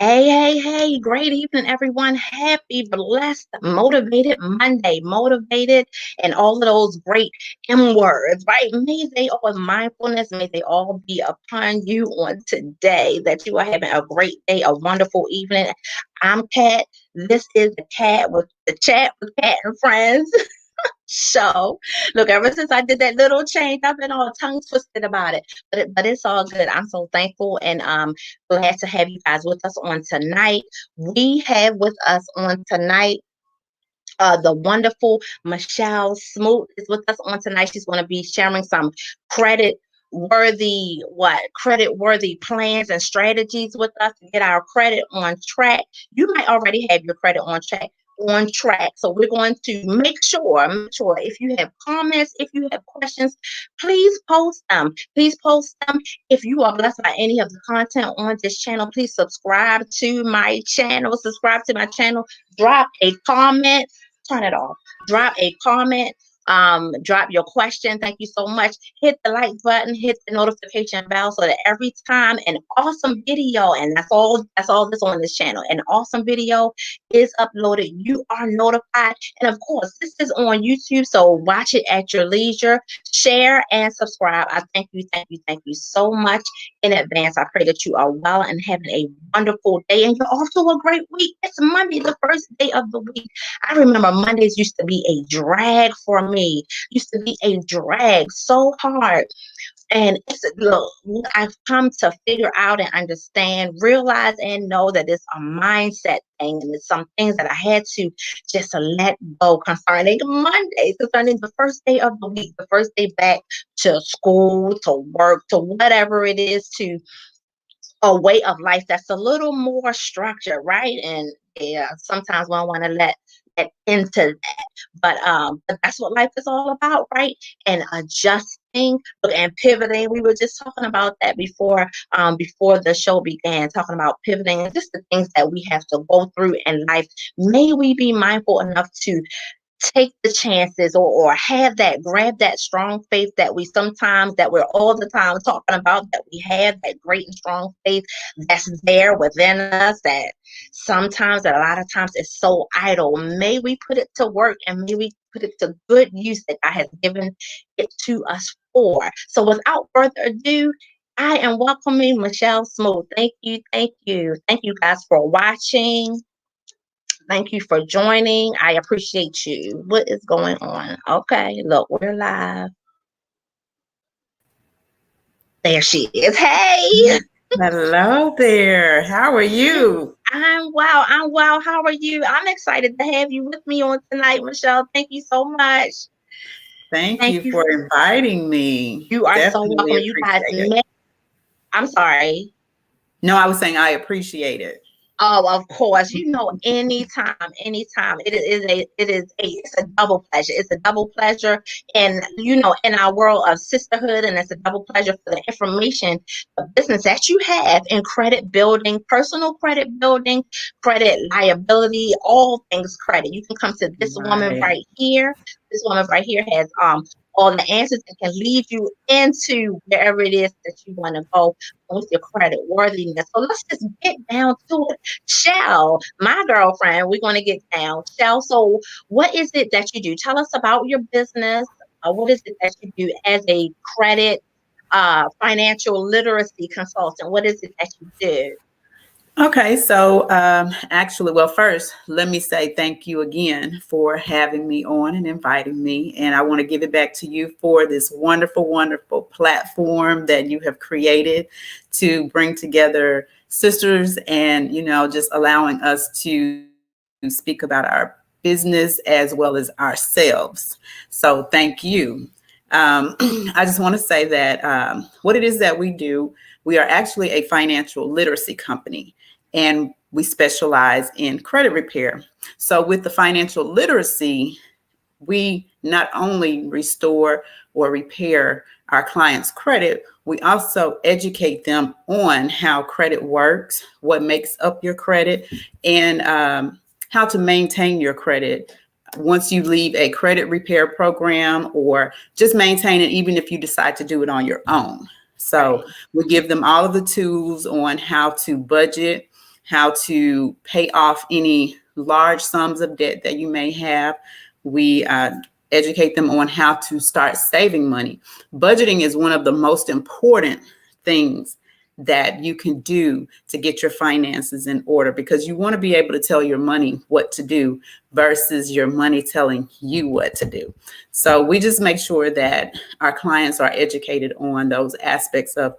Hey, great evening, everyone. Happy, blessed, motivated Monday. Motivated and all of those great M words, right? May they all mindfulness, may they all be upon you on today, that you are having a great day, a wonderful evening. I'm Kat. This is the Cat with the Chat with Cat and Friends. So, look, ever since I did that little change, I've been all tongue twisted about it. But it's all good. I'm so thankful and glad to have you guys with us on tonight. We have with us on tonight the wonderful Michelle Smoot is with us on tonight. She's going to be sharing some credit worthy plans and strategies with us to get our credit on track. You might already have your credit on track. So we're going to make sure if you have comments, if you have questions, please post them. Please post them. If you are blessed by any of the content on this channel, please subscribe to my channel. Drop a comment. Turn it off. Drop a comment. Drop your question. Thank you so much. Hit the like button, hit the notification bell so that every time an awesome video, and that's all that's on this channel, an awesome video is uploaded, you are notified. And of course, this is on YouTube, so watch it at your leisure. Share and subscribe. I thank you so much in advance. I pray that you are well and having a wonderful day, and you're off to a great week. It's Monday, the first day of the week. I remember Mondays used to be a drag for me. Used to be a drag so hard. And look, what I've come to figure out and understand, realize, and know that it's a mindset thing. And it's some things that I had to just let go concerning Mondays, concerning the first day of the week, the first day back to school, to work, to whatever it is, to a way of life that's a little more structured, right? And yeah, sometimes we don't want to let into that, but that's what life is all about, right? And adjusting and pivoting. We were just talking about that before the show began, talking about pivoting and just the things that we have to go through in life. May we be mindful enough to take the chances, or grab that strong faith that we're all the time talking about, that we have that great and strong faith that's there within us, that a lot of times is so idle. May we put it to work, and may we put it to good use that God has given it to us for. So without further ado, I am welcoming Michelle Smoot. Thank you guys for watching. Thank you for joining. I appreciate you. What is going on? Okay, look, we're live. There she is. Hey. Hello there. How are you? I'm well. How are you? I'm excited to have you with me on tonight, Michelle. Thank you so much. Thank Thank you you. for inviting me. You are so Definitely welcome. You guys appreciate it. met. I'm sorry. No, I was saying I appreciate it. Oh, of course. Anytime. It's a double pleasure. It's a double pleasure. And in our world of sisterhood, and it's a double pleasure for the information, the business that you have in credit building, personal credit building, credit liability, all things credit. You can come to this woman Right. right here. This woman right here has all the answers and can lead you into wherever it is that you want to go with your credit worthiness. So let's just get down to it. Shell, my girlfriend, we're going to get down. Shell, so what is it that you do? Tell us about your business. What is it that you do as a credit financial literacy consultant? What is it that you do? Okay, so actually, well, first, let me say thank you again for having me on and inviting me. And I want to give it back to you for this wonderful, wonderful platform that you have created to bring together sisters and, just allowing us to speak about our business as well as ourselves. So thank you. I just want to say that what it is that we do, we are actually a financial literacy company, and we specialize in credit repair. So with the financial literacy, we not only restore or repair our clients' credit, we also educate them on how credit works, what makes up your credit, and how to maintain your credit once you leave a credit repair program, or just maintain it even if you decide to do it on your own. So we give them all of the tools on how to budget, how to pay off any large sums of debt that you may have. We educate them on how to start saving money. Budgeting is one of the most important things that you can do to get your finances in order, because you want to be able to tell your money what to do versus your money telling you what to do. So we just make sure that our clients are educated on those aspects of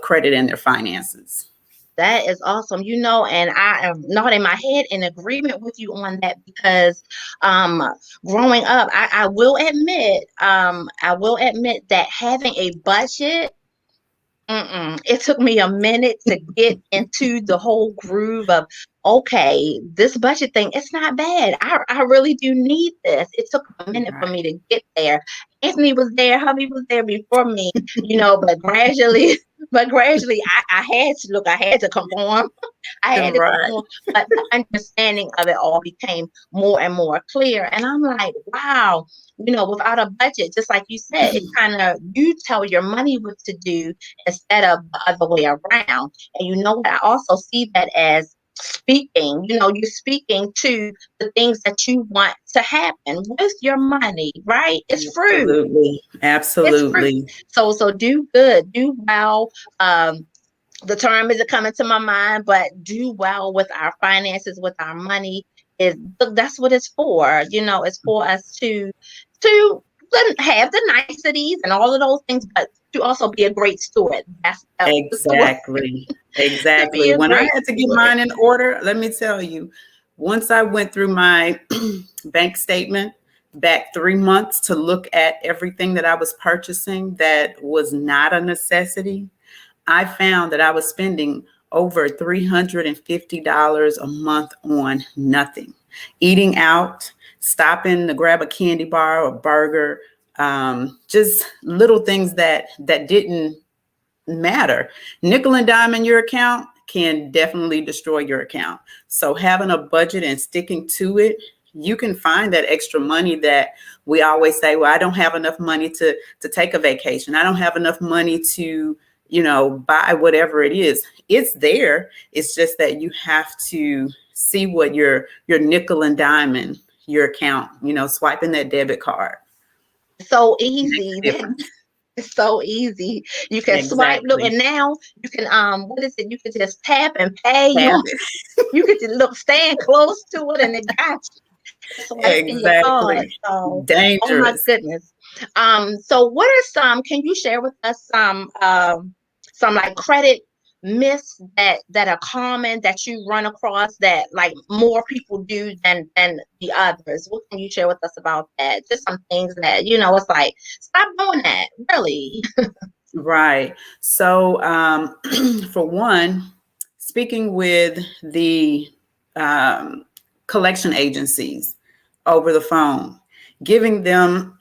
credit and their finances. That is awesome. And I am nodding my head in agreement with you on that because growing up, I will admit that having a budget, it took me a minute to get into the whole groove of, okay, this budget thing, it's not bad. I really do need this. It took a minute for me to get there. Anthony was there, hubby was there before me, but gradually, I had to conform. I had to conform, but the understanding of it all became more and more clear. And I'm like, wow, without a budget, just like you said, it kind of, you tell your money what to do instead of the other way around. And what? I also see that as speaking, you're speaking to the things that you want to happen with your money, right? It's fruit. Absolutely. It's fruit. So do good, do well. The term isn't coming to my mind, but do well with our finances, with our money. That's what it's for. It's for us to have the niceties and all of those things, but to also be a great steward. That's exactly. When I had to get mine in order, let me tell you, once I went through my bank statement back 3 months to look at everything that I was purchasing that was not a necessity, I found that I was spending over $350 a month on nothing. Eating out, stopping to grab a candy bar or burger, just little things that didn't matter. Nickel and dime in your account can definitely destroy your account. So having a budget and sticking to it, you can find that extra money that we always say, well, I don't have enough money to take a vacation. I don't have enough money to, buy whatever it is. It's there. It's just that you have to see what your nickel and dime in your account, swiping that debit card. So easy. It's so easy. You can swipe, look, and now you can what is it? You can just tap and pay. You could just stand close to it and it got you. Swiping your card. So, dangerous. Oh my goodness. So what are some? Can you share with us some like credit myths that are common that you run across that like more people do than the others? What can you share with us about that? Just some things that it's like, stop doing that, really. Right. So for one, speaking with the collection agencies over the phone, giving them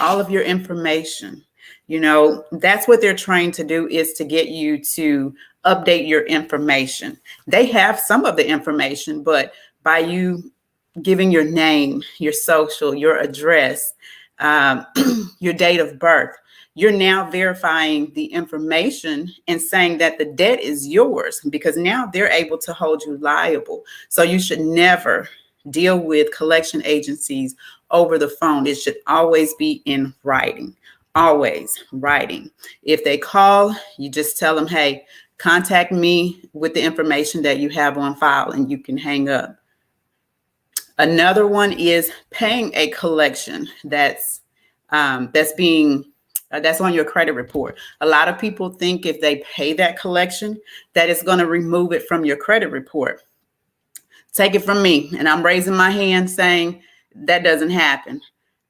all of your information, that's what they're trying to do, is to get you to update your information. They have some of the information, but by you giving your name, your social, your address, your date of birth, you're now verifying the information and saying that the debt is yours, because now they're able to hold you liable. So you should never deal with collection agencies over the phone. It should always be in writing. Always writing. If they call, you just tell them, hey, contact me with the information that you have on file, and you can hang up. Another one is paying a collection that's on your credit report. A lot of people think if they pay that collection, that it's going to remove it from your credit report. Take it from me, and I'm raising my hand saying that doesn't happen.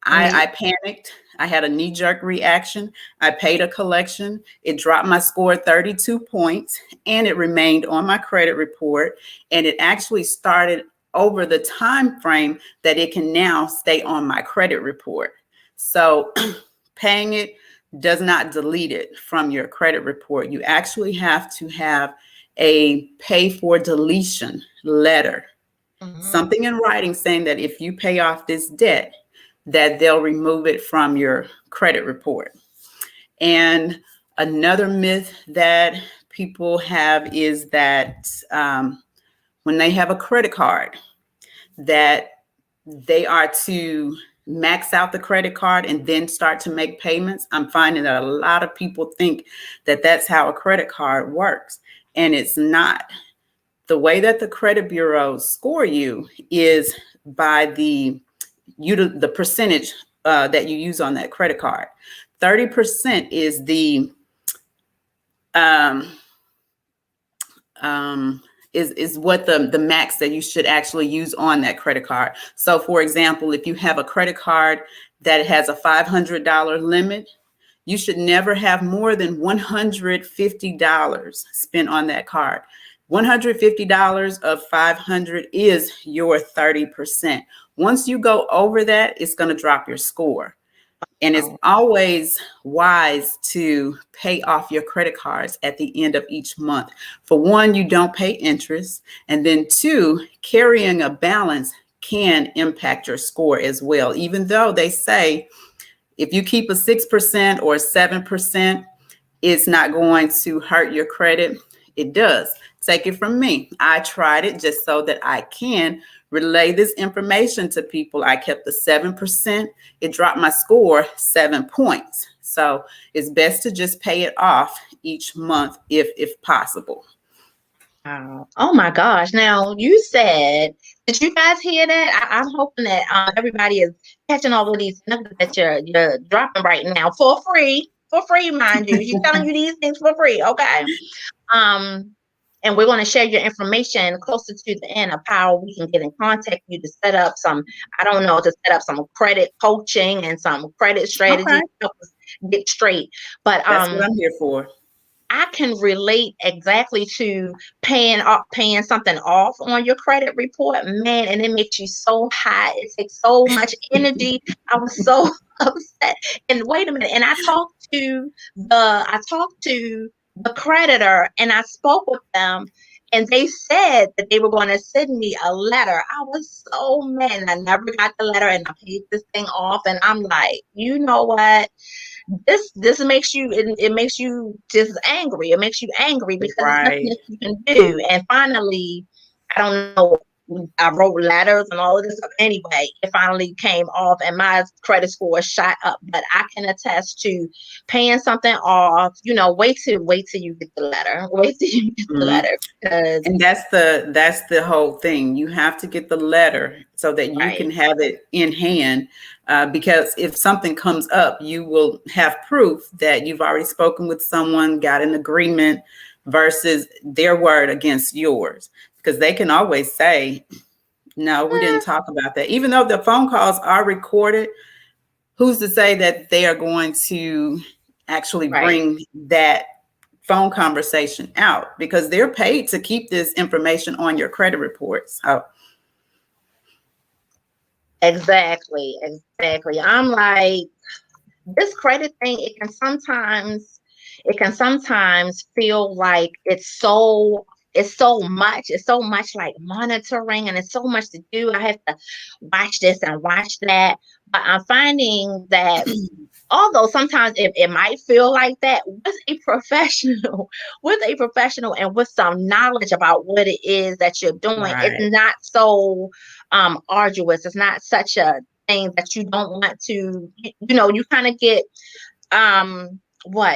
I panicked. I had a knee-jerk reaction. I paid a collection. It dropped my score 32 points, and it remained on my credit report. And it actually started over the time frame that it can now stay on my credit report. So paying it does not delete it from your credit report. You actually have to have a pay for deletion letter, something in writing saying that if you pay off this debt, that they'll remove it from your credit report. And another myth that people have is that when they have a credit card, that they are to max out the credit card and then start to make payments. I'm finding that a lot of people think that that's how a credit card works, and it's not. The way that the credit bureaus score you is by the percentage that you use on that credit card. 30% is the is what the max that you should actually use on that credit card. So for example, if you have a credit card that has a $500 limit, you should never have more than $150 spent on that card. $150 of 500 is your 30%. Once you go over that, it's going to drop your score. And it's always wise to pay off your credit cards at the end of each month. For one, you don't pay interest. And then two, carrying a balance can impact your score as well. Even though they say if you keep a 6% or 7%, it's not going to hurt your credit. It does. Take it from me. I tried it just so that I can relay this information to people. I kept the 7%. It dropped my score 7 points. So it's best to just pay it off each month if possible. Oh my gosh. Now you said, did you guys hear that? I'm hoping that everybody is catching all of these nuggets that you're dropping right now for free, mind you. She's telling you these things for free. Okay. And we're going to share your information closer to the end of how we can get in contact with you to set up some, to set up some credit coaching and some credit strategy to help us get straight. But that's what I'm here for. I can relate exactly to paying something off on your credit report, man, and it makes you so hot. It takes so much energy. I was so upset. And wait a minute, and I talked to the creditor, and I spoke with them, and they said that they were going to send me a letter. I was so mad, and I never got the letter, and I paid this thing off, and I'm like, you know what? This makes you, it makes you just angry. It makes you angry because there's nothing that you can do. And finally, I don't know, I wrote letters and all of this stuff. Anyway, it finally came off and my credit score shot up. But I can attest to paying something off. Wait till you get the letter. Wait till you get the letter. And that's the whole thing. You have to get the letter so that you can have it in hand. Because if something comes up, you will have proof that you've already spoken with someone, got an agreement, versus their word against yours. Because they can always say, no, we didn't talk about that. Even though the phone calls are recorded, who's to say that they are going to actually bring that phone conversation out? Because they're paid to keep this information on your credit reports. Exactly. I'm like, this credit thing, it can sometimes feel like it's so much like monitoring, and it's so much to do. I have to watch this and watch that. But I'm finding that although sometimes it might feel like that, with a professional and with some knowledge about what it is that you're doing, it's not so arduous. It's not such a thing that you don't want to, you kind of get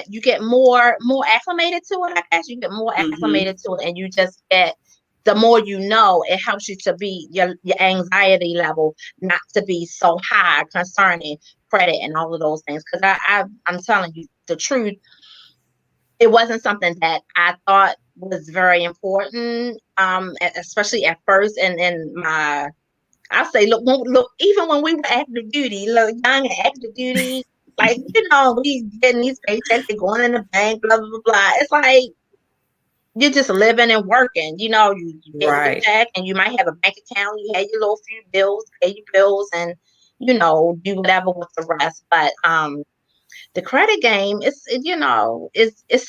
you get more acclimated to it. I guess you get more acclimated to it, and you just get, the more you know, it helps you to be your anxiety level not to be so high concerning credit and all of those things. Because I'm telling you the truth, it wasn't something that I thought was very important, especially at first. And I say, look, even when we were active duty, young and active duty, like, we getting these paychecks, they're going in the bank, blah, blah, blah, blah. It's like, you're just living and working, you get your check and you might have a bank account, you had your little few bills, pay your bills, and, do whatever with the rest. But the credit game is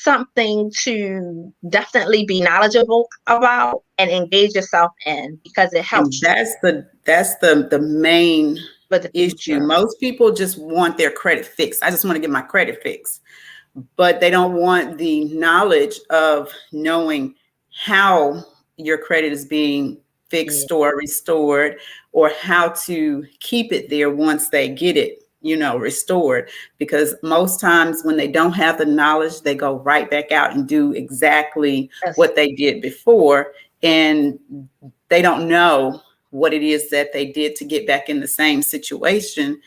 something to definitely be knowledgeable about and engage yourself in, because it helps. And that's the main issue. Most people just want their credit fixed. I just want to get my credit fixed, but they don't want the knowledge of knowing how your credit is being Yeah, fixed or restored, or how to keep it there once they get it, restored. Because most times when they don't have the knowledge, they go right back out and do exactly that's what they did before. And they don't know what it is that they did to get back in the same situation,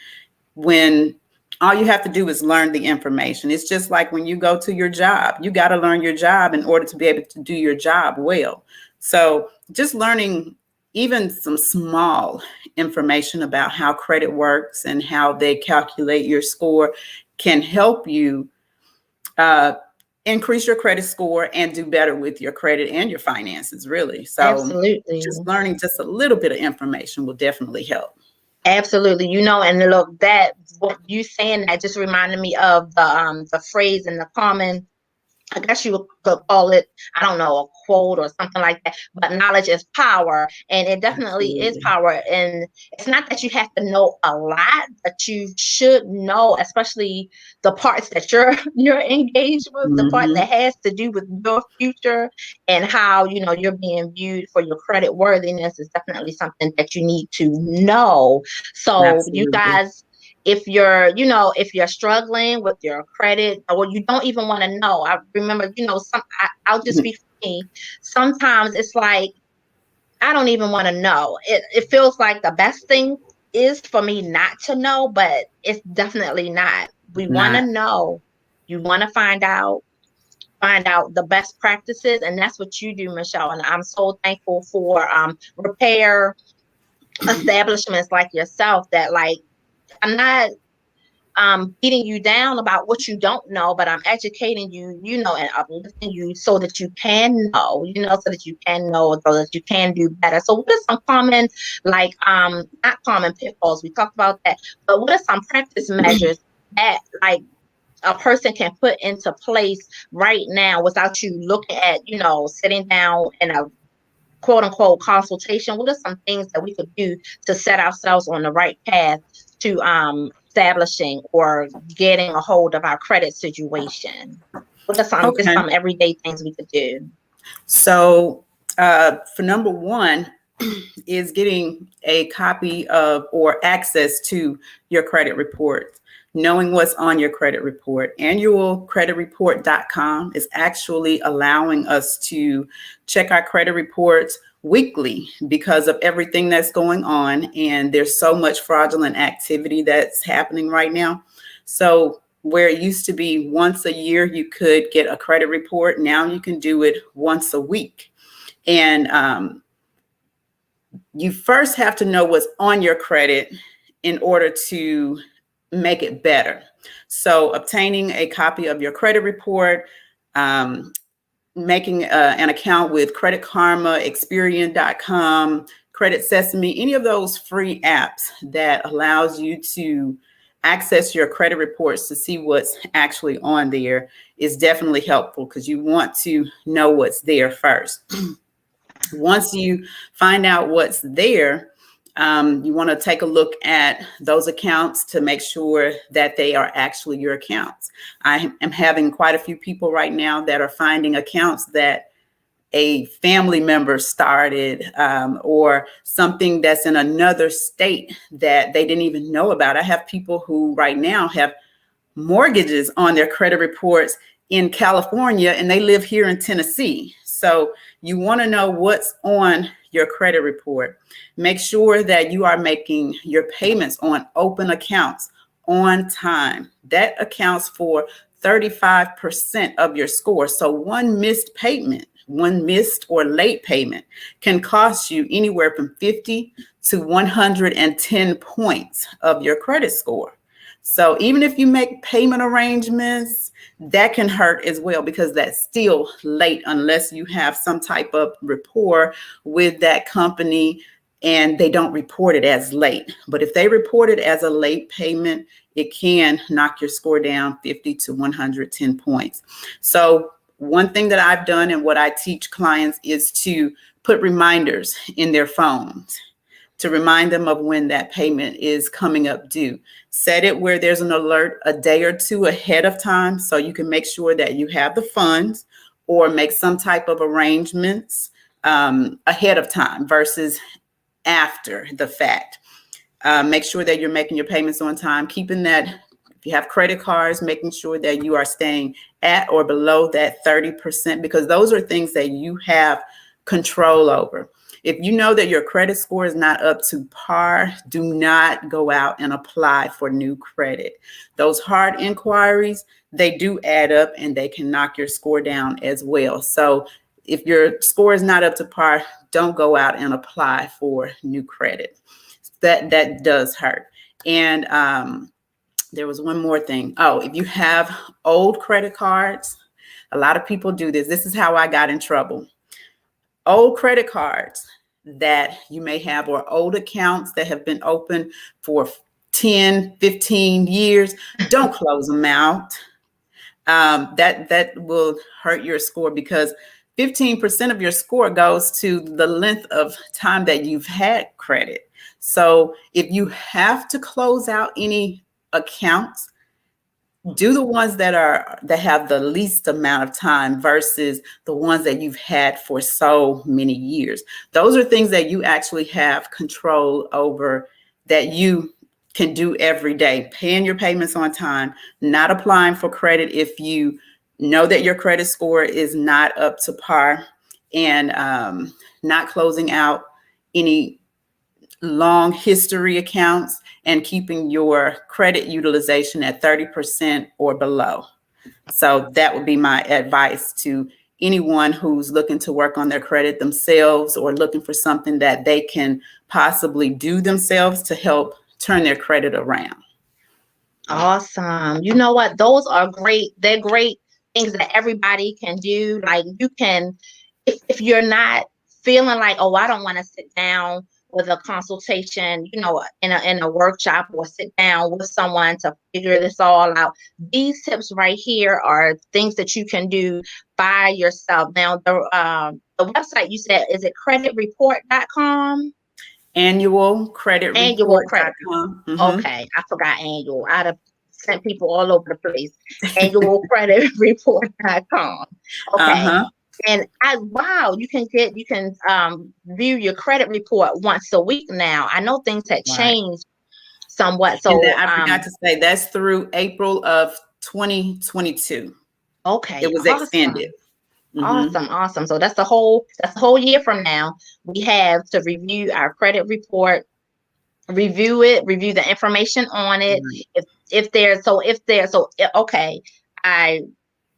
when all you have to do is learn the information. It's just like when you go to your job, you got to learn your job in order to be able to do your job well. So just learning even some small information about how credit works and how they calculate your score can help you uh, increase your credit score and do better with your credit and your finances, really. So absolutely. just learning just a little bit of information will definitely help. Absolutely. And look, that what you saying that just reminded me of the phrase in the common, I guess you could call it, I don't know, a quote or something like that. But knowledge is power, and it definitely is Absolutely. power. And it's not that you have to know a lot, but you should know, especially the parts that you're engaged with, the part Hmm. that has to do with your future and how you're being viewed for your credit worthiness is definitely something that you need to know. So you Absolutely. guys, if you're struggling with your credit or you don't even want to know, I remember, I'll just be me. Sometimes it's like I don't even want to know. It feels like the best thing is for me not to know, but it's definitely not. We want to Not. know. You want to find out the best practices, and that's what you do, Michelle. And I'm so thankful for repair establishments like yourself that, like, I'm not beating you down about what you don't know, but I'm educating you, and uplifting you so that you can know, so that you can do better. So what are some common, like, not common pitfalls, we talked about that, but what are some practice measures that, like, a person can put into place right now without you looking at, sitting down in a quote unquote consultation? What are some things that we could do to set ourselves on the right path to establishing or getting a hold of our credit situation? What are Okay. some everyday things we could do? So for number one is getting a copy of or access to your credit report. Knowing what's on your credit report. Annualcreditreport.com is actually allowing us to check our credit reports weekly because of everything that's going on. And there's so much fraudulent activity that's happening right now. So where it used to be once a year, you could get a credit report. Now you can do it once a week. And you first have to know what's on your credit in order to make it better. So obtaining a copy of your credit report, making an account with Credit Karma, Experian.com, Credit Sesame, any of those free apps that allows you to access your credit reports to see what's actually on there is definitely helpful, because you want to know what's there first. Once you find out what's there, you want to take a look at those accounts to make sure that they are actually your accounts. I am having quite a few people right now that are finding accounts that a family member started, or something that's in another state that they didn't even know about. I have people who right now have mortgages on their credit reports in California, and they live here in Tennessee. So you want to know what's on your credit report. Make sure that you are making your payments on open accounts on time. That accounts for 35% of your score. So one missed payment, one missed or late payment can cost you anywhere from 50 to 110 points of your credit score. So even if you make payment arrangements, that can hurt as well, because that's still late unless you have some type of rapport with that company and they don't report it as late. But if they report it as a late payment, it can knock your score down 50 to 110 points. So one thing that I've done and what I teach clients is to put reminders in their phones to remind them of when that payment is coming up due. Set it where there's an alert a day or two ahead of time, so you can make sure that you have the funds, or make some type of arrangements ahead of time versus after the fact. Make sure that you're making your payments on time, keeping that. If you have credit cards, making sure that you are staying at or below that 30%, because those are things that you have control over. If you know that your credit score is not up to par, do not go out and apply for new credit. Those hard inquiries, they do add up and they can knock your score down as well. So if your score is not up to par, don't go out and apply for new credit. That does hurt. And there was one more thing. Oh, if you have old credit cards, a lot of people do this. This is how I got in trouble. Old credit cards that you may have, or old accounts that have been open for 10, 15 years, don't close them out. That will hurt your score, because 15% of your score goes to the length of time that you've had credit. So if you have to close out any accounts, do the ones that have the least amount of time versus the ones that you've had for so many years. Those are things that you actually have control over, that you can do every day. Paying your payments on time, not applying for credit if you know that your credit score is not up to par, and not closing out any long history accounts, and keeping your credit utilization at 30% or below. So that would be my advice to anyone who's looking to work on their credit themselves, or looking for something that they can possibly do themselves to help turn their credit around. Awesome. You know what? Those are great. They're great things that everybody can do. Like, you can, if you're not feeling like, oh, I don't want to sit down with a consultation, in a workshop, or sit down with someone to figure this all out. These tips right here are things that you can do by yourself. Now, the website you said, is it creditreport.com? Annualcreditreport.com. Mm-hmm. Okay, I forgot annual. I'd have sent people all over the place. Annualcreditreport.com. Okay. And you can view your credit report once a week now. I know things had changed somewhat. So I forgot to say, that's through April of 2022. Okay. It was extended. Awesome. So that's the whole year from now. We have to review our credit report, review the information on it. Okay, I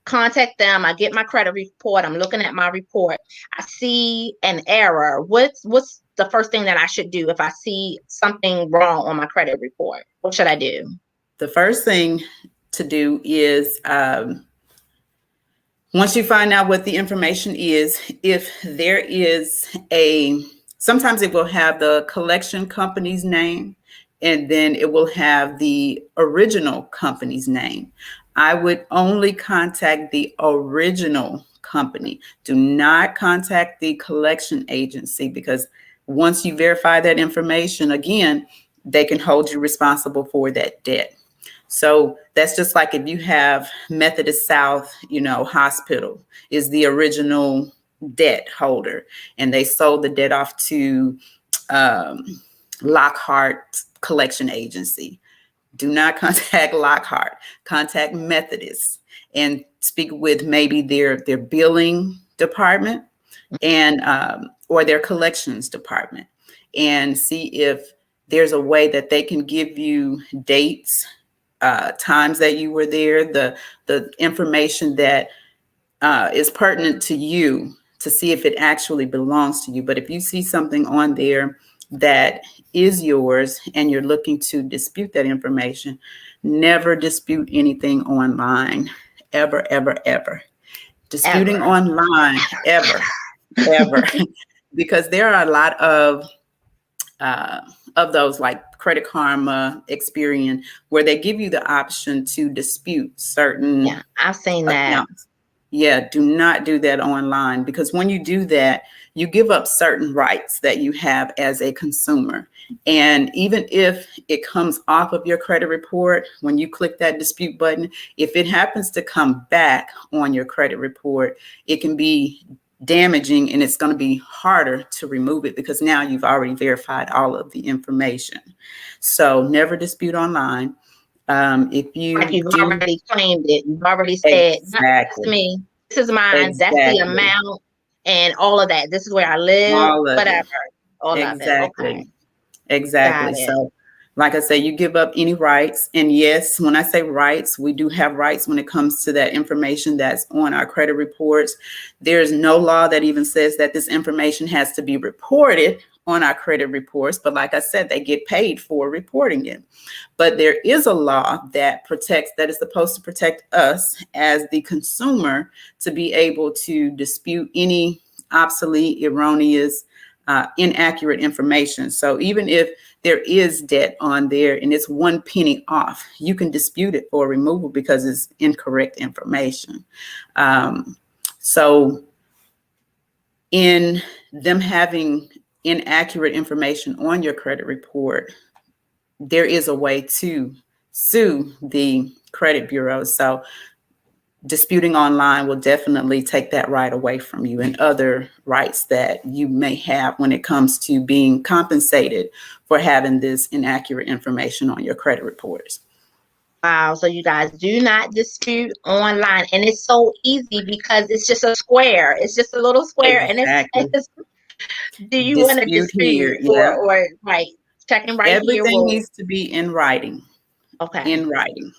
contact them, I get my credit report, I'm looking at my report, I see an error. What's the first thing that I should do if I see something wrong on my credit report? What should I do? The first thing to do is, once you find out what the information is, if there is sometimes it will have the collection company's name, and then it will have the original company's name. I would only contact the original company. Do not contact the collection agency, because once you verify that information, again, they can hold you responsible for that debt. So that's just like if you have Methodist South, Hospital is the original debt holder, and they sold the debt off to Lockhart Collection Agency. Do not contact Lockhart. Contact Methodist and speak with maybe their billing department and or their collections department, and see if there's a way that they can give you dates, times that you were there, the information that is pertinent to you, to see if it actually belongs to you. But if you see something on there that is yours and you're looking to dispute that information, never dispute anything online, ever. Disputing online, ever. Because there are a lot of those, like Credit Karma, Experian, where they give you the option to dispute certain. Yeah, I've seen accounts. That. Yeah, do not do that online, because when you do that, you give up certain rights that you have as a consumer. And even if it comes off of your credit report, when you click that dispute button, if it happens to come back on your credit report, it can be damaging, and it's going to be harder to remove it because now you've already verified all of the information. So never dispute online. If Like you you've do, already claimed it. You've already said, "Yep, that's exactly, me. This is mine. That's the exactly, amount and all of that. This is where I live, all of whatever. it, All of it." Okay. exactly. Got Exactly. it. So, like I say, you give up any rights. And yes, when I say rights, we do have rights when it comes to that information that's on our credit reports. There's no law that even says that this information has to be reported on our credit reports. But like I said, they get paid for reporting it. But there is a law that is supposed to protect us as the consumer to be able to dispute any obsolete, erroneous, inaccurate information. So even if there is debt on there and it's 1 penny off, you can dispute it for removal because it's incorrect information. So in them having inaccurate information on your credit report, there is a way to sue the credit bureau. So disputing online will definitely take that right away from you and other rights that you may have when it comes to being compensated for having this inaccurate information on your credit reports. Wow. So you guys do not dispute online, and it's so easy because it's just a square. It's just a little square, and Exactly. do you want to Dispute dispute here. Yeah. or right? Checking right here Everything will needs to be in writing. okay. In writing.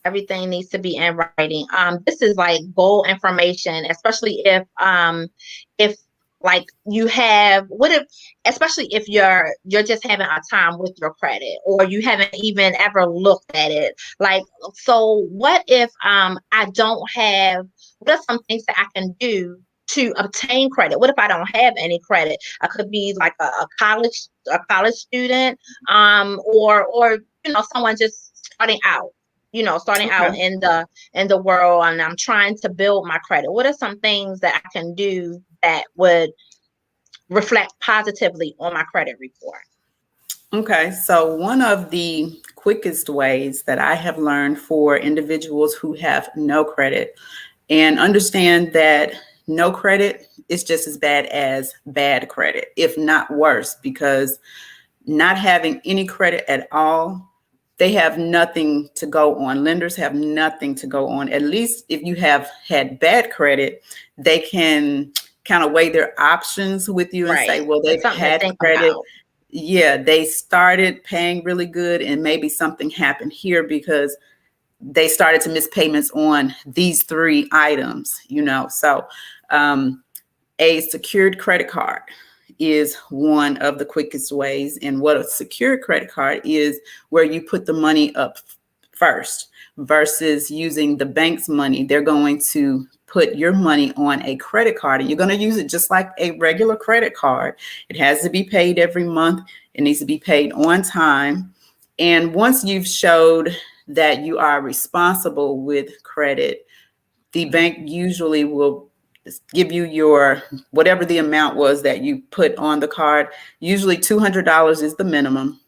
Everything needs to be in writing. This is like gold information, especially if like you have what if especially if you're just having a time with your credit or you haven't even ever looked at it. Like, so what if I don't have what are some things that I can do to obtain credit? What if I don't have any credit? I could be like a college student, or someone just starting out, starting out Okay. in the world, and I'm trying to build my credit. What are some things that I can do that would reflect positively on my credit report? Okay, so one of the quickest ways that I have learned for individuals who have no credit, and understand that no credit is just as bad as bad credit, if not worse, because not having any credit at all, they have nothing to go on. Lenders have nothing to go on. At least if you have had bad credit, they can kind of weigh their options with you and Right. say, well, It's they've something to had think credit. about. Yeah, they started paying really good, and maybe something happened here because they started to miss payments on these 3 items, So a secured credit card is one of the quickest ways. And what a secured credit card is, where you put the money up first versus using the bank's money. They're going to put your money on a credit card, and you're going to use it just like a regular credit card. It has to be paid every month. It needs to be paid on time. And once you've showed that you are responsible with credit, the bank usually will give you your whatever the amount was that you put on the card. Usually $200 is the minimum.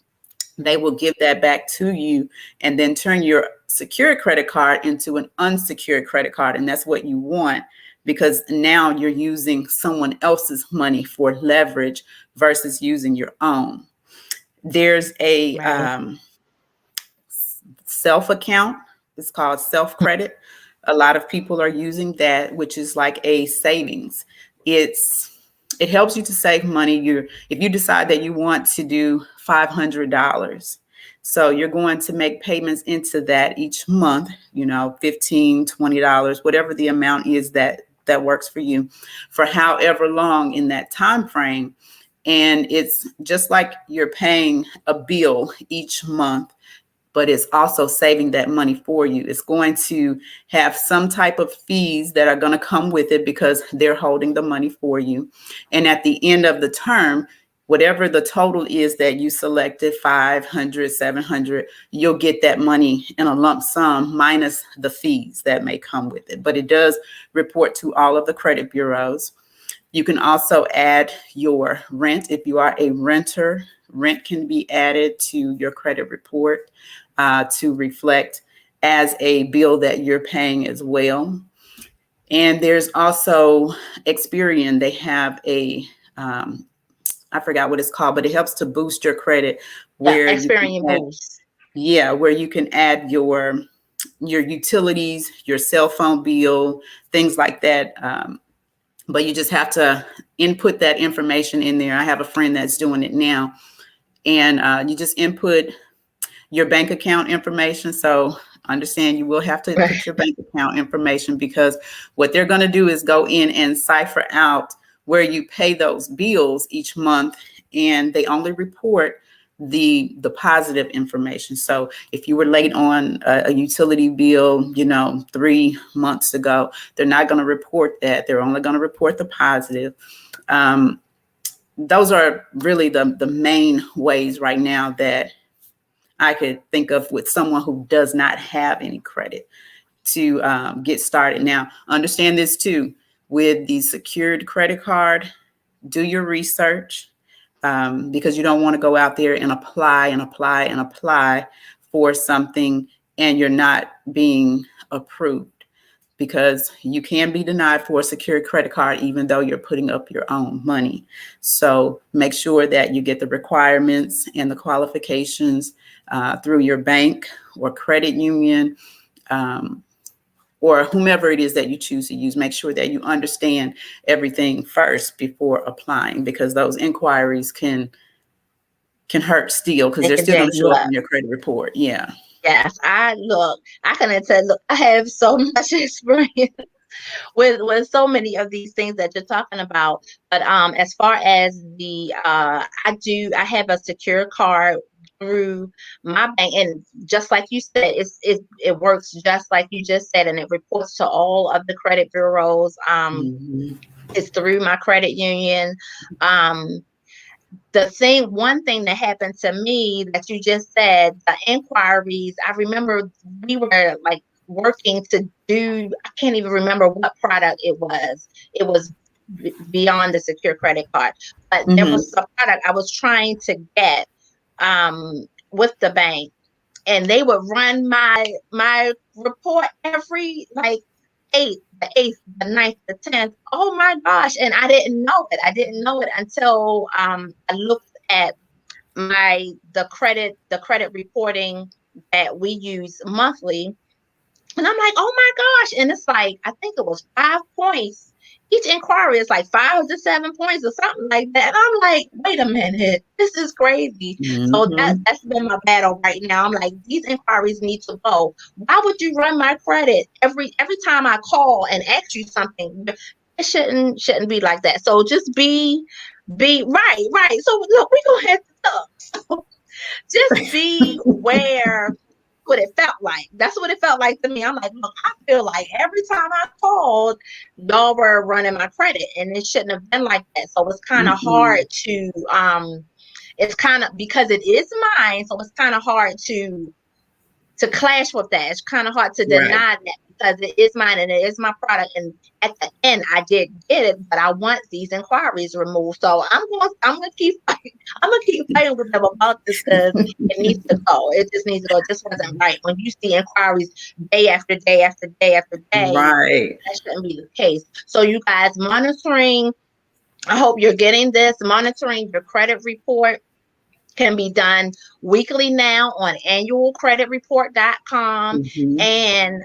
They will give that back to you and then turn your secured credit card into an unsecured credit card. And that's what you want, because now you're using someone else's money for leverage versus using your own. There's a Right. self account. It's called self credit. A lot of people are using that, which is like a savings. It helps you to save money. If you decide that you want to do $500, so you're going to make payments into that each month, $15, $20, whatever the amount is that works for you, for however long in that time frame. And it's just like you're paying a bill each month, but it's also saving that money for you. It's going to have some type of fees that are going to come with it because they're holding the money for you. And at the end of the term, whatever the total is that you selected, 500, 700, you'll get that money in a lump sum minus the fees that may come with it. But it does report to all of the credit bureaus. You can also add your rent. If you are a renter, rent can be added to your credit report to reflect as a bill that you're paying as well. And there's also Experian. They have a, I forgot what it's called, but it helps to boost your credit The where you can Experian add, Boost. yeah, where you can add your utilities, your cell phone bill, things like that. But you just have to input that information in there. I have a friend that's doing it now. And you just input your bank account information. So understand you will have to Right. put your bank account information, because what they're going to do is go in and cipher out where you pay those bills each month, and they only report the positive information. So if you were late on a utility bill, 3 months ago, they're not going to report that. They're only going to report the positive. Those are really the main ways right now that I could think of with someone who does not have any credit to get started. Now, understand this too, with the secured credit card, do your research, because you don't want to go out there and apply and apply and apply for something and you're not being approved, because you can be denied for a secured credit card even though you're putting up your own money. So make sure that you get the requirements and the qualifications through your bank or credit union, or whomever it is that you choose to use. Make sure that you understand everything first before applying, because those inquiries can hurt still, because They they're can still jag going to you show up up. in your credit report. Yeah. Yes, I can tell. Look, I have so much experience with so many of these things that you're talking about. But as far as I have a secure card through my bank, and just like you said, it works just like you just said, and it reports to all of the credit bureaus. Mhm. It's through my credit union. Um, one thing that happened to me that you just said, the inquiries, I remember we were like working to do, I can't even remember what product it was. It was beyond the secure credit card, but there Mhm. was a product I was trying to get with the bank, and they would run my report every like the eighth, the ninth, the 10th. Oh my gosh. And I didn't know it. I didn't know it until I looked at the credit reporting that we use monthly. And I'm like, oh my gosh. And it's like, I think it was 5 points. Each inquiry is like 5 to 7 points or something like that. And I'm like, wait a minute, this is crazy. So Mhm. that's been my battle right now. I'm like, these inquiries need to go. Why would you run my credit every time I call and ask you something? It shouldn't be like that. So just be right, right. So look, we're gonna have to talk. So just be aware what it felt like. That's what it felt like to me. I'm like, look, I feel like every time I called, y'all were running my credit, and it shouldn't have been like that. So it's kind of hard Mm-mm. to it's kind of, because it is mine, so it's kind of hard to clash with that. It's kind of hard to Right. deny that, because it is mine and it is my product. And at the end, I did get it, but I want these inquiries removed. So I'm gonna keep fighting. I'm gonna keep fighting with them about this, because it needs to go. It just needs to go. It just wasn't right. When you see inquiries day after day after day after day, Right. that shouldn't be the case. So you guys monitoring. I hope you're getting this. Monitoring your credit report can be done weekly now on annualcreditreport.com, Mhm. and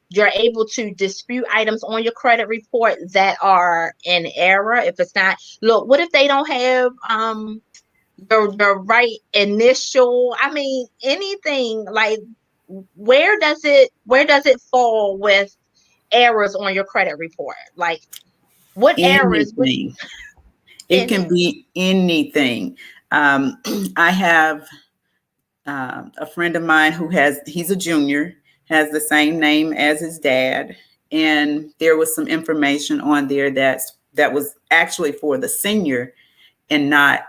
you're able to dispute items on your credit report that are in error. If it's not, look, what if they don't have the right initial? I mean, anything like, where does it fall with errors on your credit report? Like, what errors would Anything. It can any be anything. Um, I have a friend of mine he's a junior, has the same name as his dad. And there was some information on there that was actually for the senior and not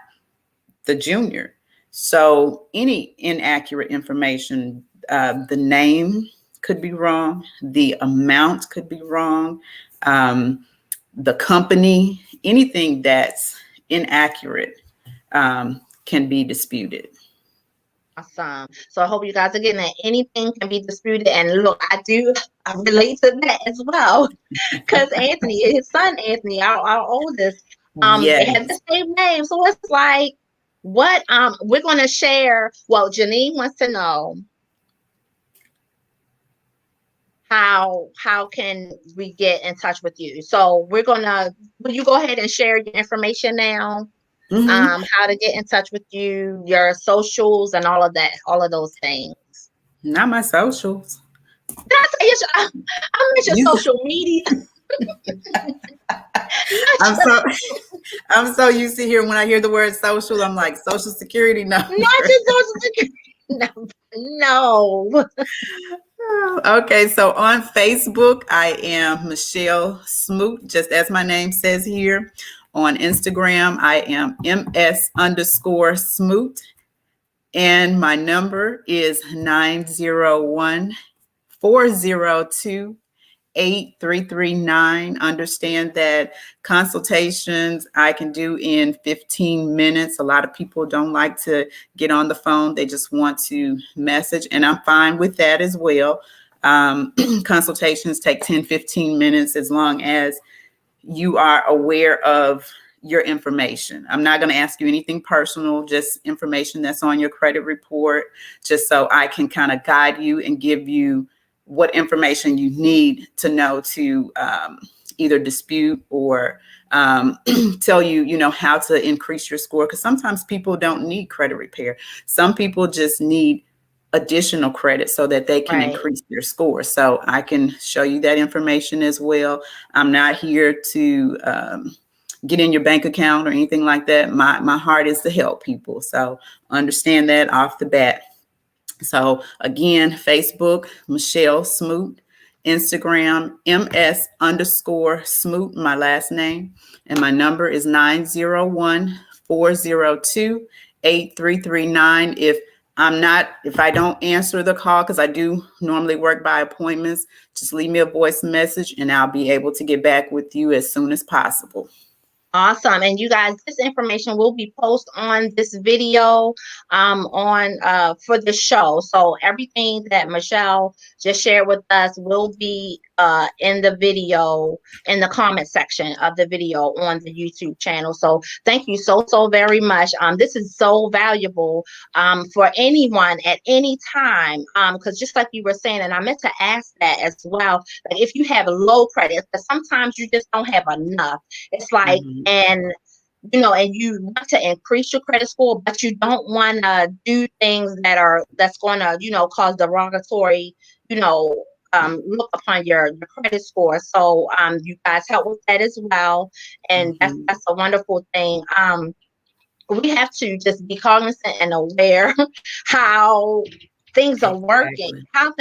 the junior. So any inaccurate information, the name could be wrong, the amount could be wrong, the company, anything that's inaccurate can be disputed. Awesome. So I hope you guys are getting that anything can be disputed. And look, I relate to that as well. Because Anthony, his son Anthony, our oldest, they have Yes. the same name. So it's like, what we're gonna share. Well, Janine wants to know how can we get in touch with you. So will you go ahead and share your information now? Hmm. How to get in touch with you, your socials, and all of that, all of those things. Not my socials. Did I say I mentioned You, social media? I'm so I'm so used to hear when I hear the word social, I'm like social security number. Not your social security number. No. Okay, so on Facebook, I am Michelle Smoot, just as my name says here. On Instagram, I am ms_Smoot, and my number is 901-402-8339. Understand that consultations I can do in 15 minutes. A lot of people don't like to get on the phone. They just want to message, and I'm fine with that as well. Consultations take 10, 15 minutes as long as you are aware of your information. I'm not going to ask you anything personal, just information that's on your credit report, just so I can kind of guide you and give you what information you need to know to either dispute or tell you, how to increase your score. Because sometimes people don't need credit repair. Some people just need additional credit so that they can Right. increase their score. So I can show you that information as well. I'm not here to get in your bank account or anything like that. My heart is to help people. So understand that off the bat. So again, Facebook, Michelle Smoot, Instagram, ms_Smoot, my last name. And my number is 901-402-8339. If I don't answer the call, because I do normally work by appointments, just leave me a voice message and I'll be able to get back with you as soon as possible. Awesome. And you guys, this information will be posted on this video on for the show. So everything that Michelle just shared with us will be in the video, in the comment section of the video on the YouTube channel. So thank you so very much. This is so valuable for anyone at any time, because just like you were saying, and I meant to ask that as well, like if you have low credit, because sometimes you just don't have enough. It's like, and and you want to increase your credit score, but you don't want to do things that's going to, cause derogatory, look upon your credit score. So you guys help with that as well. And that's a wonderful thing. We have to just be cognizant and aware how things are working, and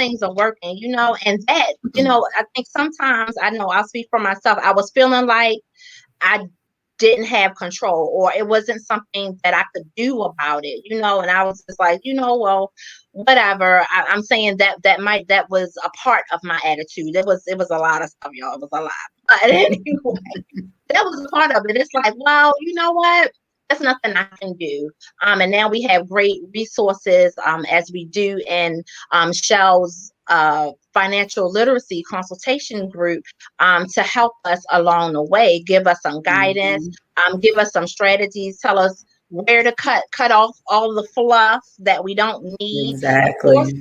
that, I think sometimes, I know I'll speak for myself, I was feeling like I didn't have control, or it wasn't something that I could do about it, and I was just like, well, whatever. I'm saying that was a part of my attitude. It was a lot of stuff, y'all. It was a lot. But anyway, that was a part of it. It's like, well, you know what? There's nothing I can do. And now we have great resources, as we do in Shell's financial literacy consultation group, to help us along the way, give us some guidance, give us some strategies, tell us where to cut off all the fluff that we don't need. Exactly. Of course,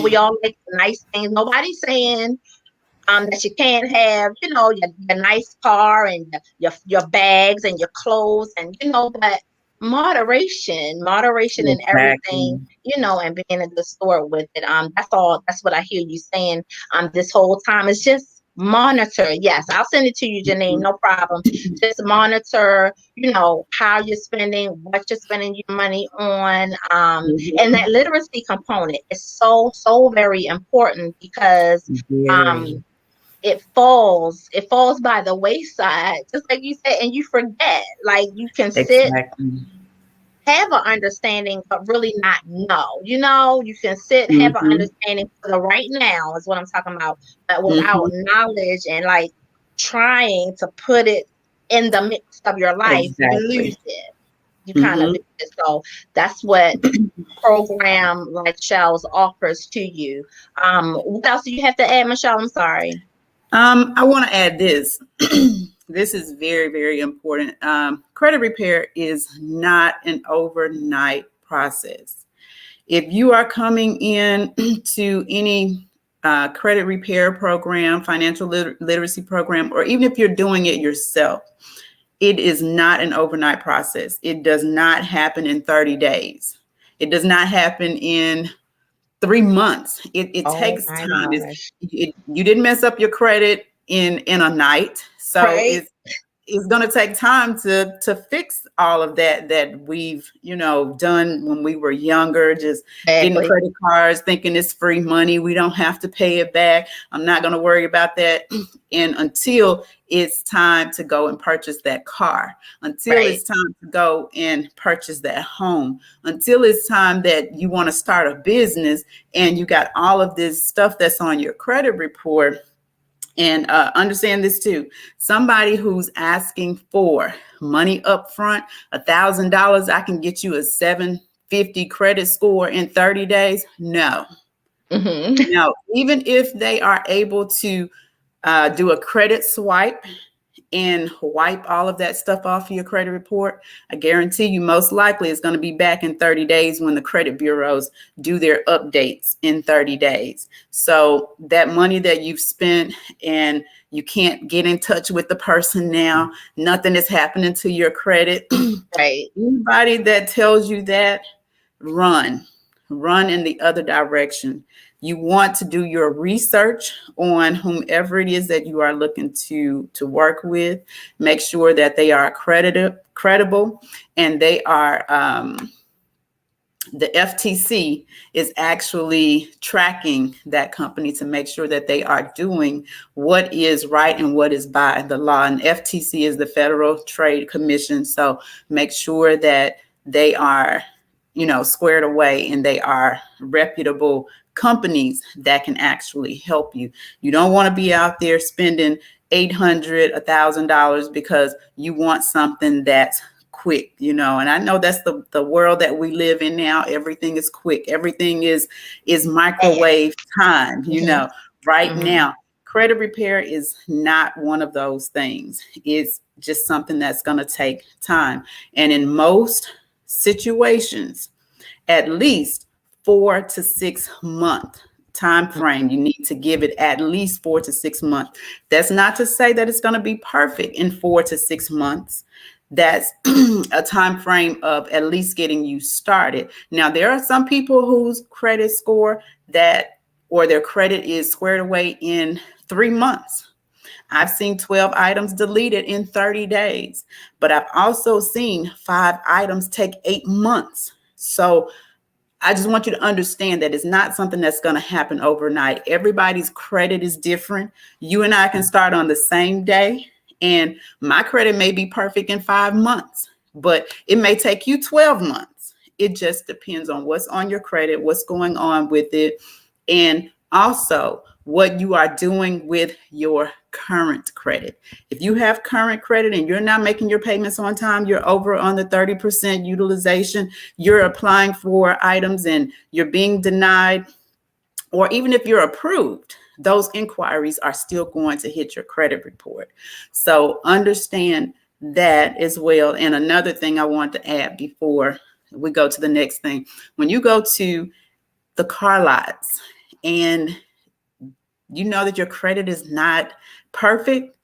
we all like nice things. Nobody's saying that you can't have, your nice car and your bags and your clothes, and but moderation in everything, and being in the store with it. That's what I hear you saying this whole time. Is just monitor. Yes, I'll send it to you, Janine, no problem. Just monitor, how you're spending, what you're spending your money on. And that literacy component is so very important, because it falls by the wayside, just like you said, and you forget. Like, you can sit, have an understanding, but really not know. You can sit, have an understanding for the right now, is what I'm talking about, but without knowledge and like trying to put it in the midst of your life, you lose it. You kind of Mm-hmm. do it. So that's what program like Shell's offers to you. What else do you have to add, Michelle? I'm sorry. I want to add this. This is very, very important. Credit repair is not an overnight process. If you are coming in to any credit repair program, financial literacy program, or even if you're doing it yourself, it is not an overnight process. It does not happen in 30 days. It does not happen in 3 months. It Oh takes my time. gosh. You didn't mess up your credit in a night. So Right? it's going to take time to fix all of that we've done when we were younger, just getting Exactly. credit cards thinking it's free money, we don't have to pay it back, I'm not going to worry about that. And until it's time to go and purchase that car, until Right. it's time to go and purchase that home, until it's time that you want to start a business and you got all of this stuff that's on your credit report. And understand this too. Somebody who's asking for money up front, $1,000, I can get you a 750 credit score in 30 days. No, Hmm. no. Even if they are able to do a credit swipe and wipe all of that stuff off of your credit report, I guarantee you most likely it's going to be back in 30 days when the credit bureaus do their updates in 30 days. So that money that you've spent and you can't get in touch with the person now, nothing is happening to your credit. Right. Anybody that tells you that, run, run in the other direction. You want to do your research on whomever it is that you are looking to work with. Make sure that they are credible, and they are the FTC is actually tracking that company to make sure that they are doing what is right and what is by the law. And FTC is the Federal Trade Commission. So make sure that they are, squared away and they are reputable companies that can actually help you. You don't want to be out there spending $800, $1,000 because you want something that's quick, and I know that's the world that we live in now. Everything is quick, everything is Fast. microwave time, Hmm. right Hmm. now. Credit repair is not one of those things. It's just something that's going to take time, and in most situations, at least 4 to 6 month time frame. You need to give it at least 4 to 6 months. That's not to say that it's going to be perfect in 4 to 6 months. That's a time frame of at least getting you started. Now, there are some people whose credit score that or their credit is squared away in 3 months. I've seen 12 items deleted in 30 days, but I've also seen 5 items take 8 months. So I just want you to understand that it's not something that's going to happen overnight. Everybody's credit is different. You and I can start on the same day, and my credit may be perfect in 5 months, but it may take you 12 months. It just depends on what's on your credit, what's going on with it, and also what you are doing with your current credit. If you have current credit and you're not making your payments on time, you're over on the 30% utilization, you're applying for items and you're being denied, or even if you're approved, those inquiries are still going to hit your credit report. So understand that as well. And another thing I want to add before we go to the next thing, when you go to the car lots and you know that your credit is not perfect,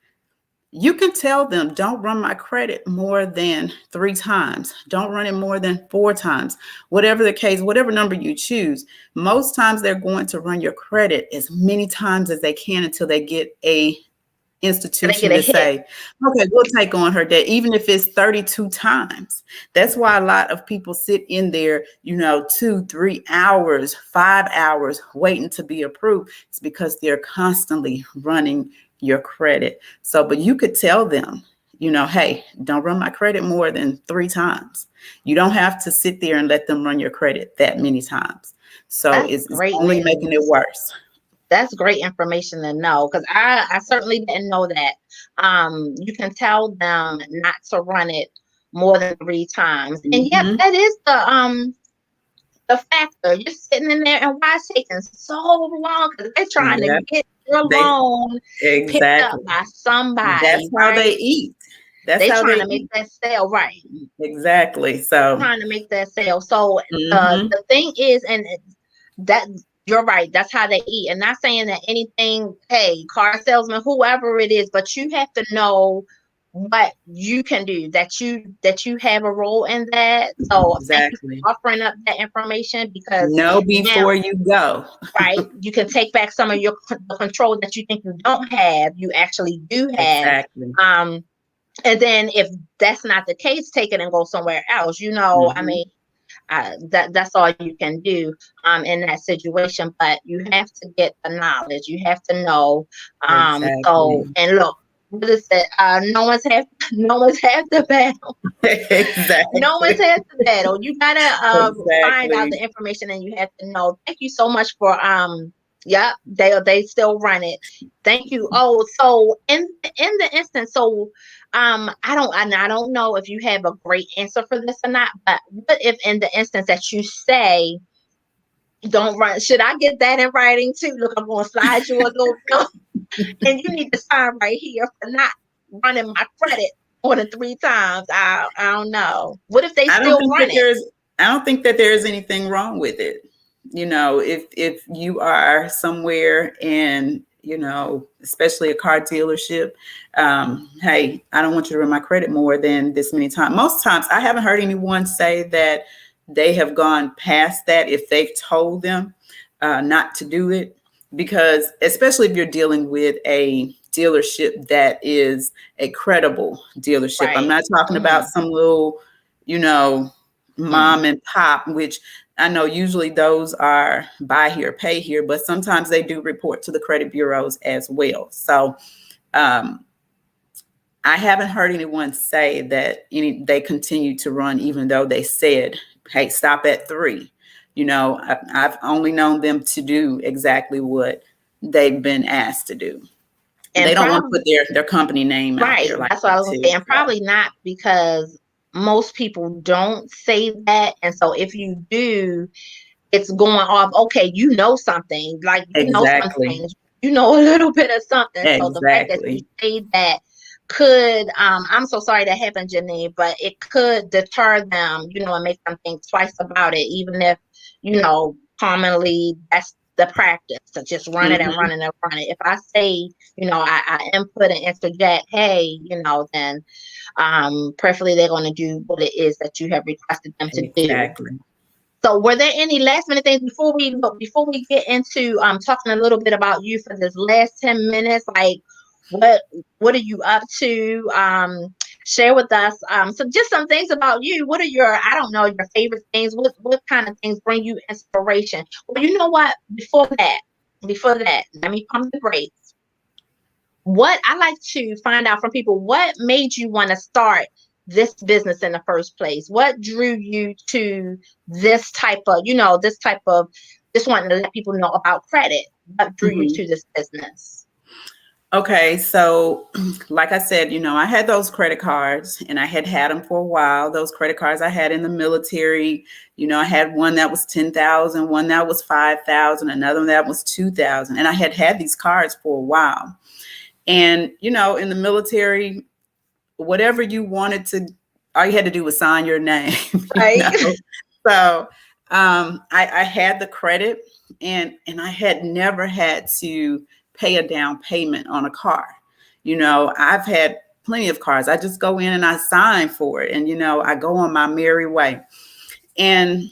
you can tell them, don't run my credit more than 3 times. Don't run it more than 4 times. Whatever the case, whatever number you choose, most times they're going to run your credit as many times as they can until they get a Can I get institution a to hit? say, okay, we'll take on her debt, even if it's 32 times. That's why a lot of people sit in there, 2, 3 hours, 5 hours waiting to be approved. It's because they're constantly running your credit. So, but you could tell them, hey, don't run my credit more than 3 times. You don't have to sit there and let them run your credit that many times. So That's it's great only making it news. worse. That's great information to know because I certainly didn't know that. You can tell them not to run it more than 3 times. And yep, Mm-hmm. that is the factor. You're sitting in there, and why it's taking so long? Because they're trying to Yep. get your They loan picked up exactly. by That's somebody, how they right? eat. That's They how they trying to make eat. that sale, right? Exactly. So, Trying to make that sale. So mm-hmm. the thing is, and that you're right, that's how they eat. And not saying that anything, hey, car salesman, whoever it is, but you have to know what you can do, that you have a role in that. So thank you Exactly. for offering up that information, because Know now, before you go. right, you can take back some of the control that you think you don't have, you actually do have. Exactly. And then if that's not the case, take it and go somewhere else. I Mm-hmm. mean, that's all you can do in that situation. But you have to get the knowledge. You have to know. So, Exactly. and look, what is it? No one's half no one's half the battle. No one's Exactly. half the battle. You gotta find out Exactly. the information, and you have to know. Thank you so much for yeah, they still run it. Thank you. Oh, so in the instance, so I don't know if you have a great answer for this or not, but what if in the instance that you say don't run, should I get that in writing too? Look, I'm gonna slide you a little note, and you need to sign right here for not running my credit more than 3 times. I don't know. What if they I don't still think run that it? there's anything wrong with it. If you are somewhere and, especially a car dealership, hey, I don't want you to run my credit more than this many times. Most times I haven't heard anyone say that they have gone past that if they've told them not to do it, because especially if you're dealing with a dealership that is a credible dealership. I'm Right. not talking about some little, you know, mom Mm-hmm. and pop, which I know usually those are buy here, pay here, but sometimes they do report to the credit bureaus as well. So um, I haven't heard anyone say that they continue to run, even though they said, hey, stop at 3. I've only known them to do exactly what they've been asked to do. They And don't want to probably put their company name out right. there like That's what I that was gonna too. say. And So probably not, because most people don't say that. And so if you do, it's going off, okay, something, like some exactly. things, a little bit of something. So the fact that you Exactly. say that could, I'm so sorry that happened, Janine, but it could deter them, and make them think twice about it, even if, commonly that's the practice, to just run it and Hmm. run it and run it. If I say, I input and interject, hey, then preferably they're going to do what it is that you have requested them to do. Exactly. So, were there any last minute things before we get into talking a little bit about you for this last 10 minutes? Like, what are you up to? Share with us. So just some things about you. What are your, I don't know, your favorite things? What kind of things bring you inspiration? Well, you know what? Before that, let me pump the brakes. What I like to find out from people, what made you want to start this business in the first place? What drew you to this type of just wanting to let people know about credit? What drew you Hmm. to this business? Okay, so like I said, I had those credit cards and I had them for a while. Those credit cards I had in the military, I had one that was 10,000, one that was 5,000, another one that was 2,000, and I had these cards for a while. And in the military, whatever you wanted to, all you had to do was sign your name. you Right. know. So I had the credit, and I had never had to pay a down payment on a car. I've had plenty of cars. I just go in and I sign for it, and I go on my merry way. And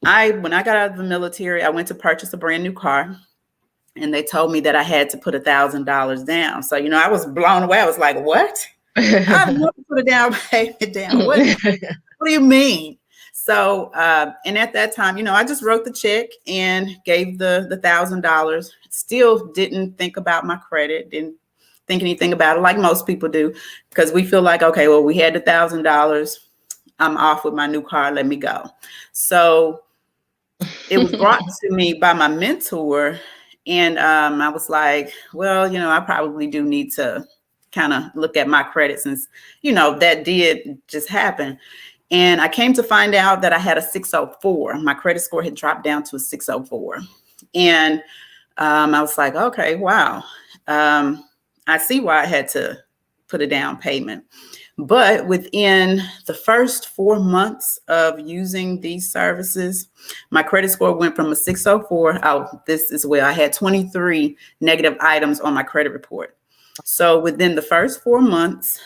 when I got out of the military, I went to purchase a brand new car, and they told me that I had to put $1,000 down. So I was blown away. I was like, "What? I've never put a down payment down. What do you mean?" So, and at that time, I just wrote the check and gave the $1,000. Still didn't think about my credit, didn't think anything about it like most people do, because we feel like, okay, well, we had $1,000. I'm off with my new car. Let me go. So it was brought to me by my mentor. And I was like, well, I probably do need to kind of look at my credit since, that did just happen. And I came to find out that I had a 604. My credit score had dropped down to a 604. And I was like, okay, wow. I see why I had to put a down payment. But within the first 4 months of using these services, my credit score went from a 604. Oh, this is where I had 23 negative items on my credit report. So within the first 4 months,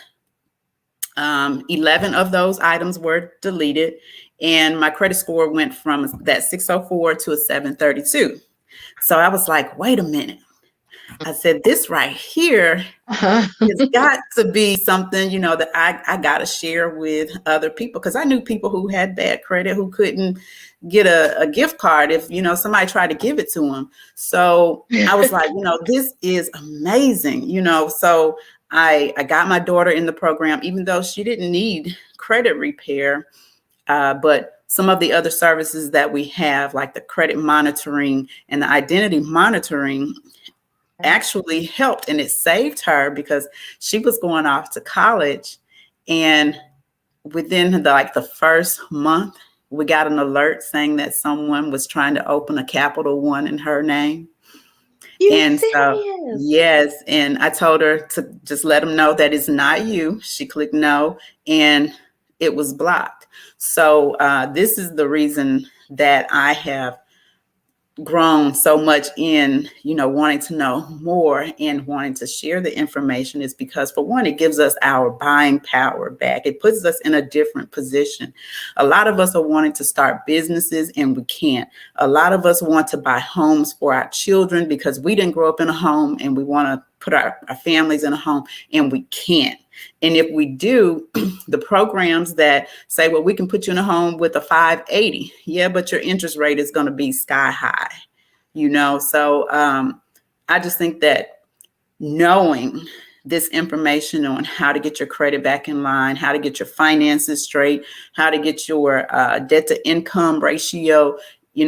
11 of those items were deleted, and my credit score went from that 604 to a 732. So I was like, wait a minute. I said, this right here it's got to be something, that I got to share with other people, because I knew people who had bad credit who couldn't get a gift card if, somebody tried to give it to them. So I was like, this is amazing, so I got my daughter in the program, even though she didn't need credit repair. But some of the other services that we have, like the credit monitoring and the identity monitoring, actually helped, and it saved her because she was going off to college, and within the first month we got an alert saying that someone was trying to open a Capital One in her name. So yes, and I told her to just let them know that it's not you. She clicked no, and it was blocked. So this is the reason that I have grown so much in, wanting to know more and wanting to share the information, is because, for one, it gives us our buying power back. It puts us in a different position. A lot of us are wanting to start businesses and we can't. A lot of us want to buy homes for our children because we didn't grow up in a home, and we want to put our families in a home, and we can't. And if we do, the programs that say, well, we can put you in a home with a 580. Yeah, but your interest rate is going to be sky high, So I just think that knowing this information on how to get your credit back in line, how to get your finances straight, how to get your debt to income ratio, in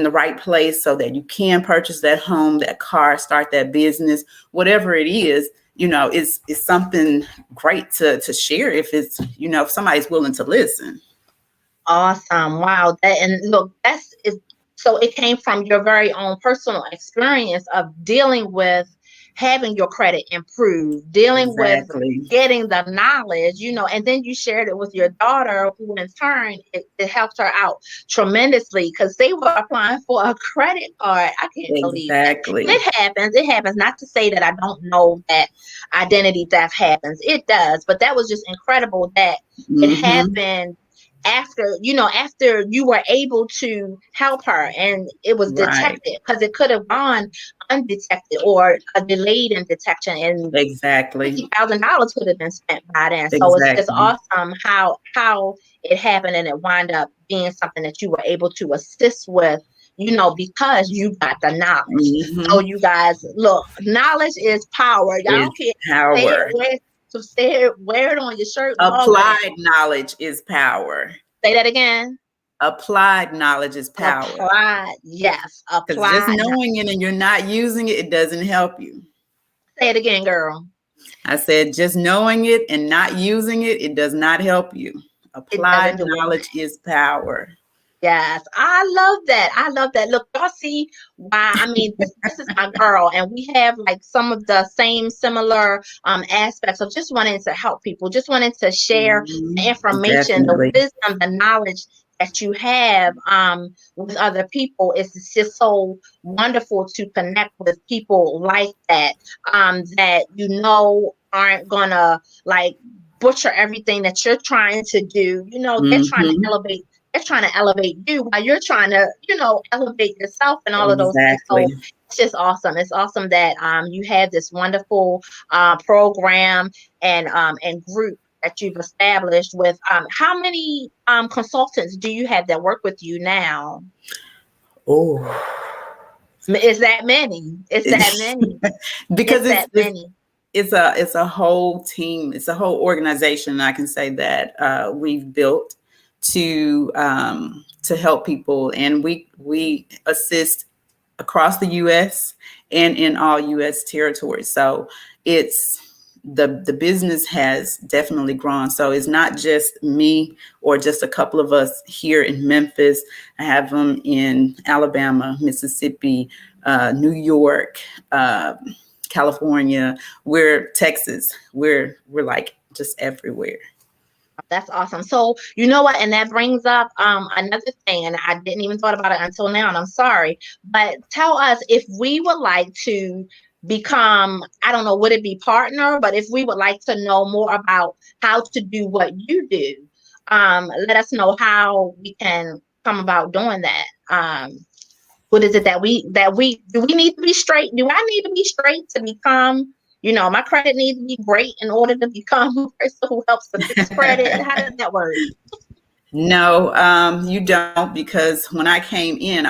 the right place so that you can purchase that home, that car, start that business, whatever it is, is something great to share if it's, if somebody's willing to listen. Awesome. Wow. And look, so it came from your very own personal experience of dealing with having your credit improved, dealing with getting the knowledge, and then you shared it with your daughter, who in turn, it helped her out tremendously, because they were applying for a credit card. I can't believe that. It happens. It happens. Not to say that I don't know that identity theft happens. It does. But that was just incredible that it happened after you were able to help her and it was detected, because it could have gone undetected or delayed in detection, and $50,000 could have been spent by then. So it's awesome how it happened, and it wound up being something that you were able to assist with, because you got the knowledge. So you guys, look, knowledge is power. Y'all don't care. Power. So wear it on your shirt. Applied knowledge is power. Say that again. Applied knowledge is power. Applied, yes. Applied. Just knowing it and you're not using it, it doesn't help you. Say it again, girl. I said just knowing it and not using it, it does not help you. Applied knowledge is power. Yes, I love that. I love that. Look, y'all see why, this is my girl, and we have some of the similar aspects of just wanting to help people, just wanting to share the information, the wisdom, the knowledge that you have with other people. It's just so wonderful to connect with people like that, that aren't gonna butcher everything that you're trying to do. They're trying to elevate. They're trying to elevate you while you're trying to, elevate yourself and all of those things. So it's just awesome. It's awesome that you have this wonderful program and group that you've established with. How many consultants do you have that work with you now? Oh, it's that many. It's that many. Because it's a whole team. It's a whole organization. I can say that we've built to help people, and we assist across the U.S. and in all U.S. territories. So it's the business has definitely grown. So it's not just me or just a couple of us here in Memphis. I have them in Alabama, Mississippi, New York, California. We're Texas. We're like just everywhere. That's awesome. So you know what, and that brings up another thing, and I didn't even thought about it until now, and I'm sorry. But tell us if we would like to become, I don't know, would it be partner? But if we would like to know more about how to do what you do, let us know how we can come about doing that. What is it that we do we need to be straight? Do I need to be straight to become, my credit needs to be great in order to become a person who helps to fix credit? How does that work? No, you don't, because when I came in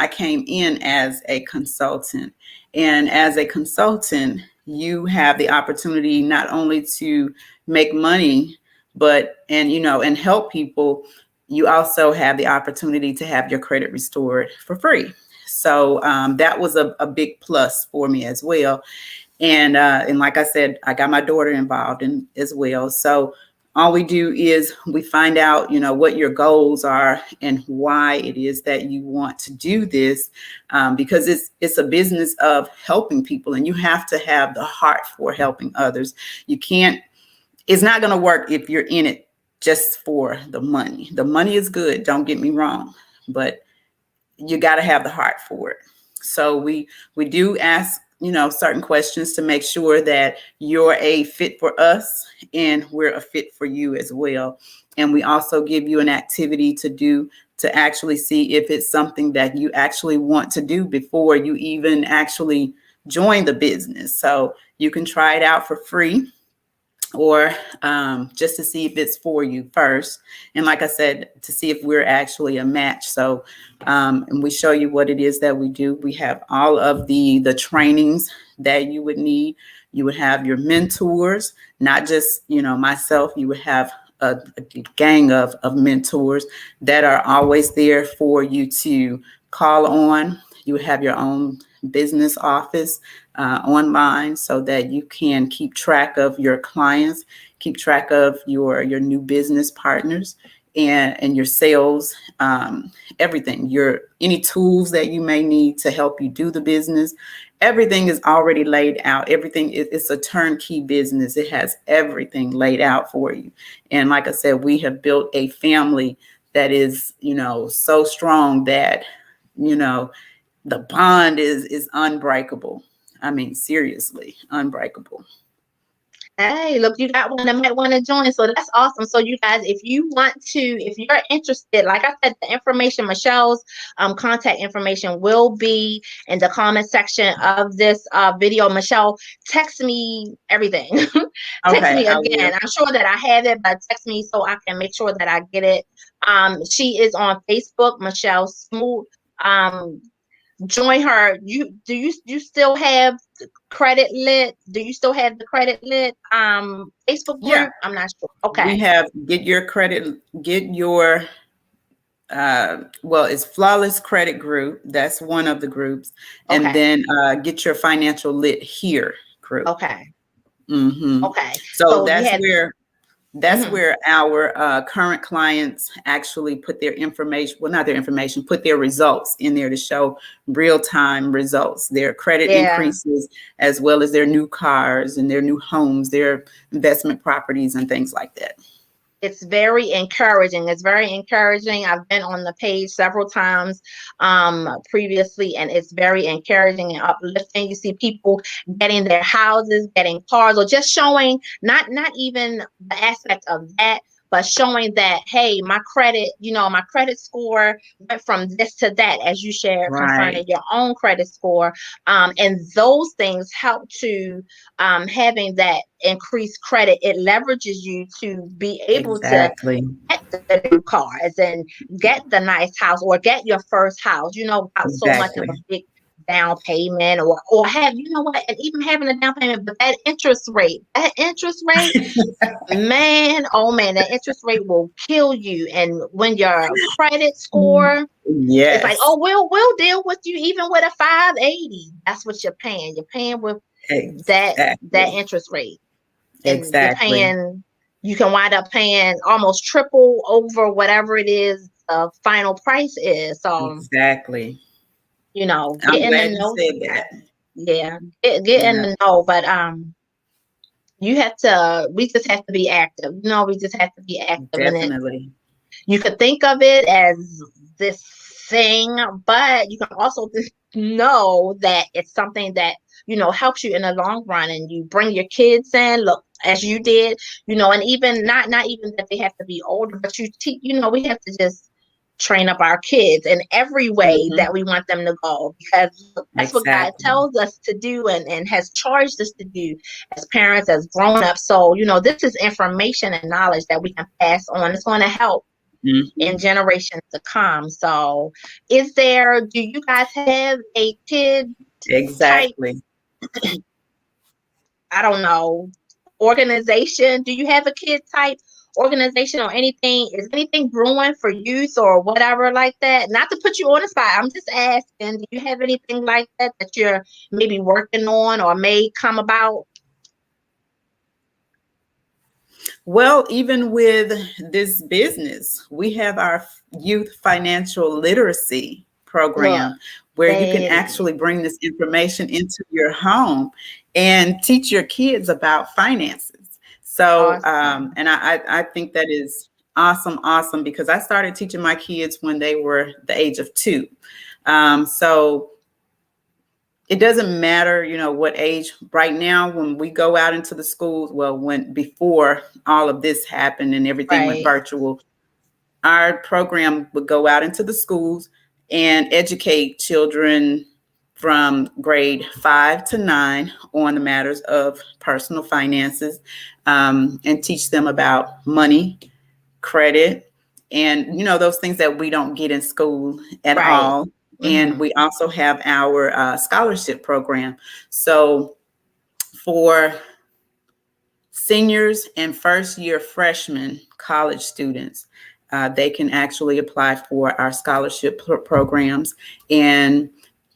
as a consultant. And as a consultant, you have the opportunity not only to make money, but, and help people. You also have the opportunity to have your credit restored for free. So that was a big plus for me as well. And like I said, I got my daughter involved in as well. So all we do is we find out, what your goals are and why it is that you want to do this, because it's a business of helping people, and you have to have the heart for helping others. You can't. It's not going to work if you're in it just for the money. The money is good. Don't get me wrong, but you got to have the heart for it. So we do ask, certain questions to make sure that you're a fit for us and we're a fit for you as well. And we also give you an activity to do to actually see if it's something that you actually want to do before you even actually join the business. So you can try it out for free, or just to see if it's for you first. And like I said, to see if we're actually a match. So, and we show you what it is that we do. We have all of the trainings that you would need. You would have your mentors, not just, myself. You would have a gang of mentors that are always there for you to call on. You would have your own business office online, so that you can keep track of your clients, keep track of your new business partners, and your sales, everything, any tools that you may need to help you do the business. Everything is already laid out. Everything it's a turnkey business. It has everything laid out for you. And like I said, we have built a family that is, so strong that, the bond is unbreakable. I mean, seriously, unbreakable. Hey, look, you got one that might want to join. So that's awesome. So you guys, if you're interested, like I said, the information, Michelle's contact information will be in the comment section of this video. Michelle, text me everything. Text Okay, me I will. again. I'm sure that I have it, but text me so I can make sure that I get it. She is on Facebook, Michelle Smoot. Join her. You still have credit lit? Do you still have the credit lit Facebook Yeah, group? I'm not sure. we Okay. have get your well, it's Flawless Credit Group. That's one of the groups. And Okay. then get your Financial Lit Here group. Okay. hmm Okay. So So you that's have where mhm. our current clients actually put their information, well, not their information, put their results in there to show real-time results, their credit Yeah. increases, as well as their new cars and their new homes, their investment properties and things like that. It's very encouraging. It's very encouraging. I've been on the page several times previously, and it's very encouraging and uplifting. You see people getting their houses, getting cars, or just showing not even the aspect of that, but showing that, hey, my credit, my credit score went from this to that, as you shared Right. concerning your own credit score. And those things help to having that increased credit. It leverages you to be able to Exactly. get the new cars and get the nice house or get your first house, without so much of Exactly. a big down payment or have, what, and even having a down payment, but that interest rate, man, oh man, that interest rate will kill you. And when your credit score, it's like, Yes. oh, we'll deal with you even with a 580. That's what you're paying. You're paying with that Exactly. interest rate. and Exactly. you can wind up paying almost triple over whatever it is the final price is. So, Exactly. get I'm in the glad you know, said you that. guys. Yeah, get in Yeah, the know, but we just have to be active. We just have to be active, and definitely. you could think of it as this thing, but you can also just know that it's something that, helps you in the long run, and you bring your kids in, look, as you did, and even not even that they have to be older, but we have to just train up our kids in every way Hmm. that we want them to go, because look, that's what God Exactly. tells us to do, and has charged us to do as parents, as grown-ups. So, this is information and knowledge that we can pass on. It's going to help in Hmm. generations to come. So, do you guys have a kid type, Exactly. I don't know, organization? Do you have a kid type organization or anything? Is anything brewing for youth or whatever like that? Not to put you on the spot, I'm just asking, do you have anything like that you're maybe working on or may come about? Well, even with this business, we have our youth financial literacy Look, program where you can they actually bring this information into your home and teach your kids about finances. So, awesome. and I think that is awesome, awesome, because I started teaching my kids when they were the age of 2. So it doesn't matter, what age. Right now, when we go out into the schools, well, when before all of this happened and everything went Right, virtual, our program would go out into the schools and educate children from grade 5 to 9 on the matters of personal finances, and teach them about money, credit, and those things that we don't get in school at right. all. And Hmm. we also have our scholarship program. So for seniors and first year freshmen college students, they can actually apply for our scholarship programs. And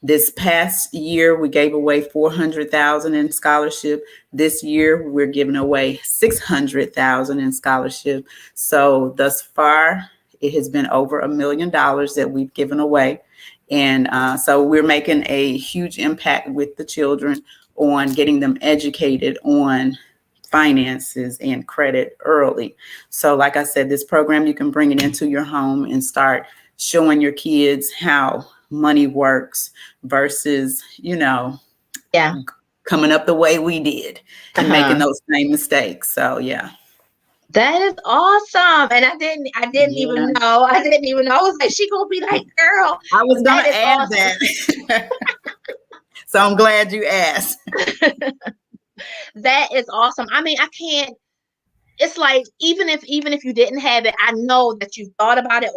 this past year, we gave away 400,000 in scholarship. This year, we're giving away 600,000 in scholarship. So thus far, it has been over $1 million that we've given away. And so we're making a huge impact with the children on getting them educated on finances and credit early. So, like I said, this program, you can bring it into your home and start showing your kids how money works versus, Yeah. coming up the way we did and making Uh-huh. those same mistakes. So, yeah. That is awesome. And I didn't even Yeah. know. I didn't even know. I was like, she gonna be like, girl, I was going that to is add awesome. that. So, I'm glad you asked. That is awesome. I mean, I can't, it's like, even if you didn't have it, I know that you thought about it,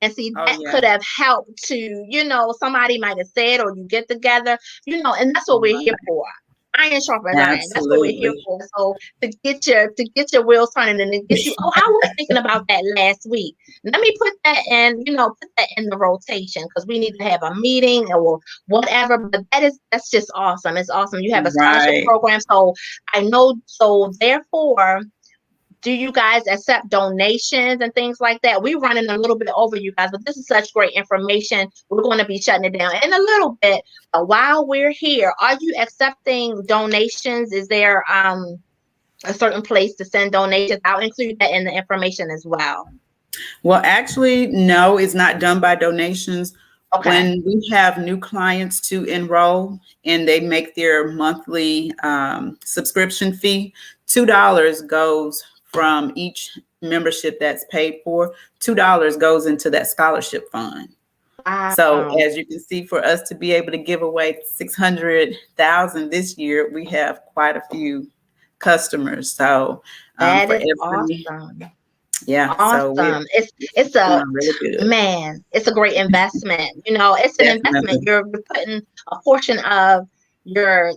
and see, Oh, that yeah. could have helped to, somebody might have said, or you get together, and that's what we're here Right. for. Iron sharpens iron. That's what we're here Absolutely. for. So to get your wheels turning, and to get you, oh, I was thinking about that last week. Let me put that in the rotation, because we need to have a meeting or whatever. But that's just awesome. It's awesome. You have a scholarship Right. program. So I know, so therefore, do you guys accept donations and things like that? We're running a little bit over, you guys, but this is such great information. We're going to be shutting it down in a little bit. But while we're here, are you accepting donations? Is there a certain place to send donations? I'll include that in the information as well. Well, actually, no, it's not done by donations. Okay. When we have new clients to enroll and they make their monthly subscription fee, $2 goes from each membership that's paid for. $2 goes into that scholarship fund. So Wow. as you can see, for us to be able to give away 600,000 this year, we have quite a few customers. So That for is every, awesome. yeah, so Awesome. It's it's a going really good. man, it's a great investment. It's an investment. Definitely. You're putting a portion of your,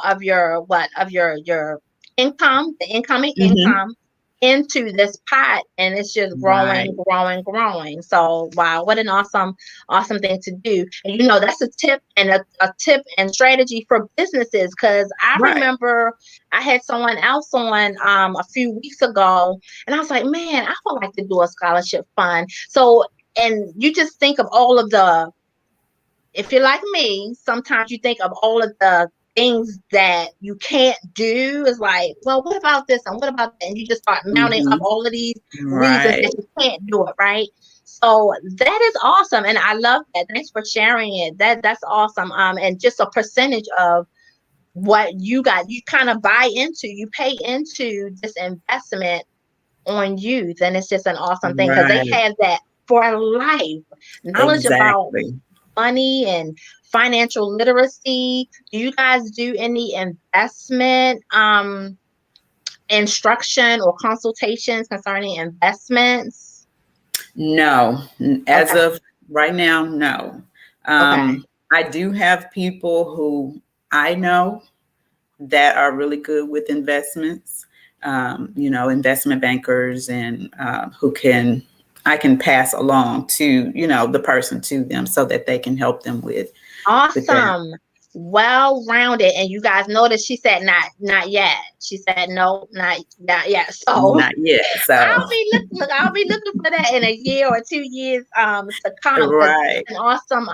of your income, the incoming Hmm. income, into this pot, and it's just Right. growing. So wow, what an awesome thing to do. And that's a tip and a tip and strategy for businesses, because I Right. remember I had someone else on a few weeks ago, and I was like, man, I would like to do a scholarship fund. So, and you just think of all of if you're like me, sometimes you think of all of the things that you can't do. It's like, well, what about this and what about that? And you just start mounting up all of these reasons Right. that you can't do it, right? So that is awesome, and I love that. Thanks for sharing it. That's awesome. And just a percentage of what you kind of you pay into this investment on youth, and it's just an awesome thing because they Right. have that for life knowledge about Exactly. money and financial literacy. Do you guys do any investment instruction or consultations concerning investments? No, as Okay. of right now, no. Okay. I do have people who I know that are really good with investments, investment bankers, and I can pass along to, the person to them so that they can help them with that. Awesome. Well rounded. And you guys notice she said not yet. She said no, not yet. So Not yet. So, I'll be looking for that in a year or 2 years to come, because right. it's an awesome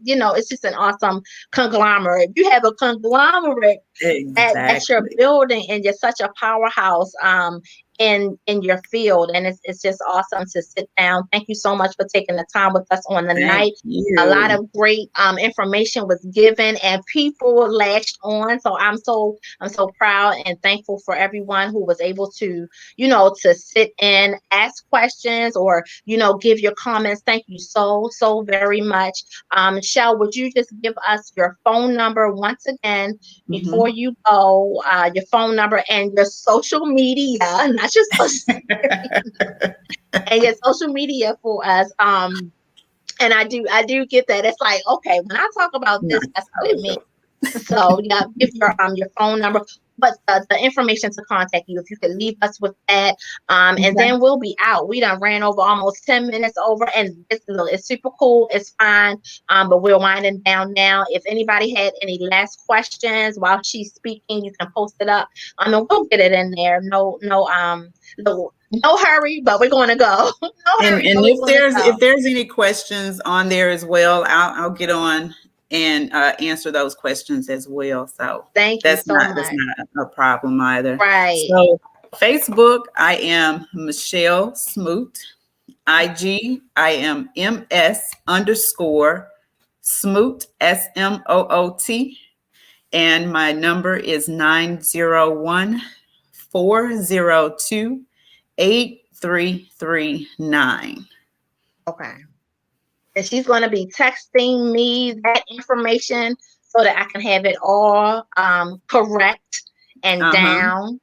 it's just an awesome conglomerate. You have a conglomerate that you're Exactly. building, and you're such a powerhouse in your field, and it's just awesome to sit down. Thank you so much for taking the time with us on the Thank night. A lot you. of great information was given, and people latched on. So I'm so proud and thankful for everyone who was able to to sit and ask questions, or give your comments. Thank you so very much. Shell, would you just give us your phone number once again before Mhm. you go? Your phone number and your social media, not just social, and your social media for us. And I do get that. It's like, okay, when I talk about this, Not that's what it means. social. So yeah, give your phone number, but the information to contact you, if you could leave us with that, and Okay. then we'll be out. We done ran over almost 10 minutes over, and it's super cool. It's fine, but we're winding down now. If anybody had any last questions while she's speaking, you can post it up. And we'll get it in there. No hurry, but we're going to go. No And hurry, but we're going to go. if there's any questions on there as well, I'll get on and answer those questions as well. So Thank you that's so that's much. not a problem either. Right. So Facebook, I am Michelle Smoot. IG, I am MS_Smoot, SMOOT. And my number is 901-402-8339. Okay. And she's going to be texting me that information so that I can have it all correct and Uh-huh. down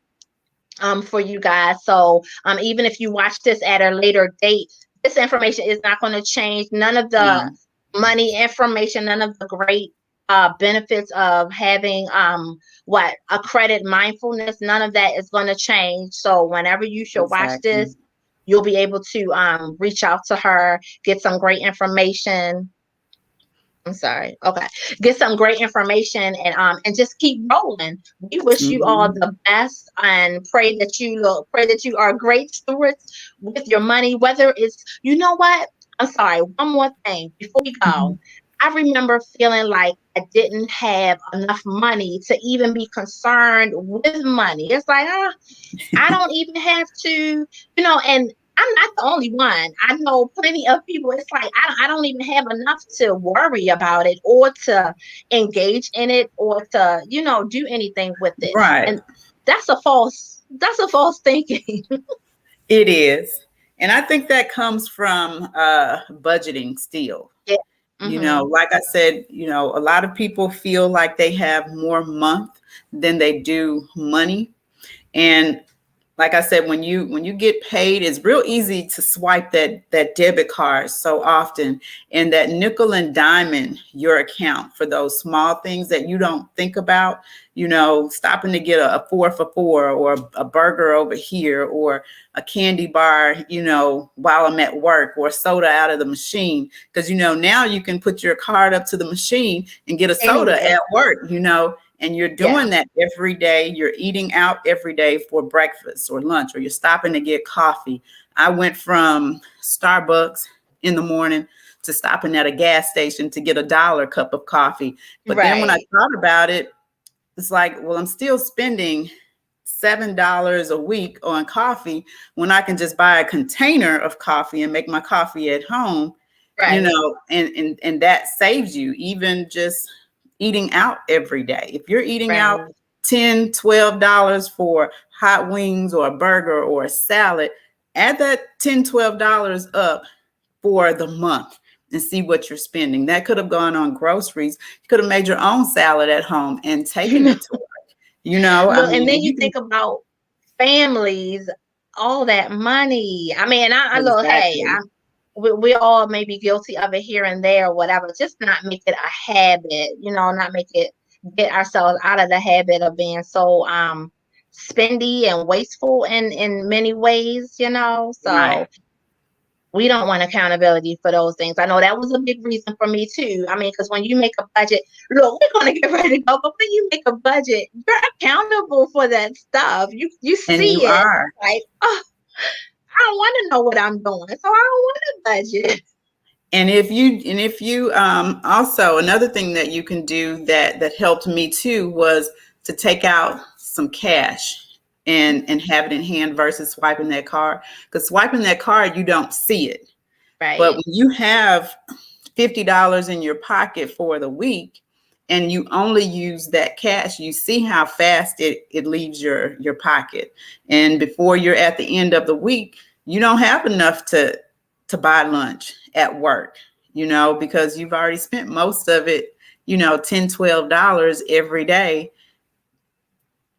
for you guys. So even if you watch this at a later date, this information is not going to change. None of the No, money information, none of the great benefits of having a credit mindfulness, none of that is going to change. So whenever you should watch exactly. this, you'll be able to reach out to her, get some great information. I'm sorry. Okay. Get some great information, and just keep rolling. We wish you all Mhm. the best, and pray that you are great stewards with your money. Whether it's, you know what? I'm sorry. One more thing before we go. Mhm. I remember feeling like I didn't have enough money to even be concerned with money. It's like, I don't even have to, and I'm not the only one. I know plenty of people. It's like I don't even have enough to worry about it, or to engage in it, or to do anything with it. Right. And that's a false thinking. It is. And I think that comes from budgeting still. Yeah. Hmm. Like I said, a lot of people feel like they have more month than they do money. And like I said, when you get paid, it's real easy to swipe that debit card so often, and that nickel and diamond your account for those small things that you don't think about. Stopping to get a 4 for $4, or a burger over here, or a candy bar, while I'm at work, or soda out of the machine. Because now you can put your card up to the machine and get a soda Anyway, at work. And you're yeah, doing that every day. You're eating out every day for breakfast or lunch, or you're stopping to get coffee. I went from Starbucks in the morning to stopping at a gas station to get $1 cup of coffee. But then when I right, thought about it, it's like, well, I'm still spending $7 a week on coffee when I can just buy a container of coffee and make my coffee at home, right, and that saves you even just eating out every day. If you're eating out right. $10, $12 for hot wings or a burger or a salad, add that $10, $12 up for the month and see what you're spending. That could have gone on groceries. You could have made your own salad at home and You taken know, it to work. I look, and mean, then and you you can think about families, all that money. I mean, I look, hey, exactly we all may be guilty of it here and there, or whatever. Just not make it a habit, not make it get ourselves out of the habit of being so spendy and wasteful in many ways. right. So we don't want accountability for those things. I know that was a big reason for me too. I mean, because when you make a budget, look, we're gonna get ready to go, but when you make a budget, you're accountable for that stuff. You And you see it are. like, oh, I don't want to know what I'm doing, so I don't want to budget. And if you also, another thing that you can do that helped me too was to take out some cash and have it in hand versus swiping that card. Because swiping that card, you don't see it. But Right. when you have $50 in your pocket for the week and you only use that cash, you see how fast it leaves your pocket. And before you're at the end of the week, you don't have enough to buy lunch at work, because you've already spent most of it, $10, $12 every day.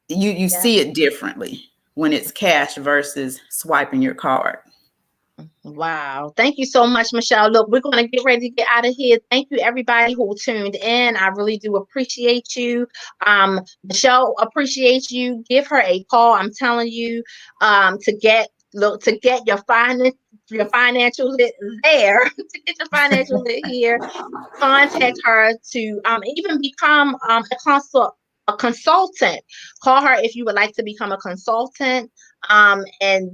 You Yeah. see it differently when it's cash versus swiping your card. Wow. Thank you so much, Michelle. Look, we're going to get ready to get out of here. Thank you, everybody who tuned in. I really do appreciate you. Michelle appreciates you. Give her a call. I'm telling you, to get your financials there, to get your financials here. Contact her to even become a consultant. Call her if you would like to become a consultant. And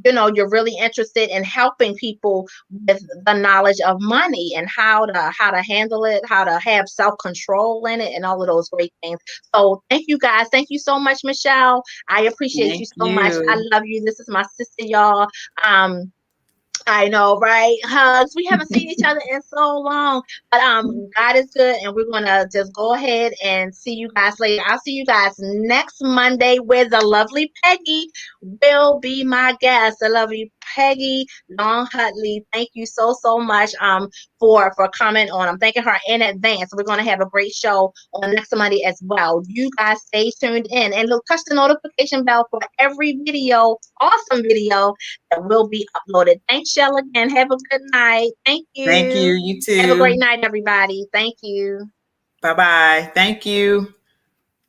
you're really interested in helping people with the knowledge of money and how to handle it, how to have self-control in it, and all of those great things. So thank you guys. Thank you so much, Michelle. I appreciate you Thank so much. I you. love you. This is my sister, y'all. I know, right? Hugs. We haven't seen each other in so long, but God is good, and we're gonna just go ahead and see you guys later. I'll see you guys next Monday, where the lovely Peggy will be my guest. I love you, Peggy Long Hutley. Thank you so much for coming on. I'm thanking her in advance. We're gonna have a great show on next Monday as well. You guys stay tuned in and look, touch the notification bell for every video, awesome video that will be uploaded. Thanks, Shell, again. Have a good night. Thank Thank you. you. You Have a great too. night, everybody. Thank you. Bye-bye. Thank you.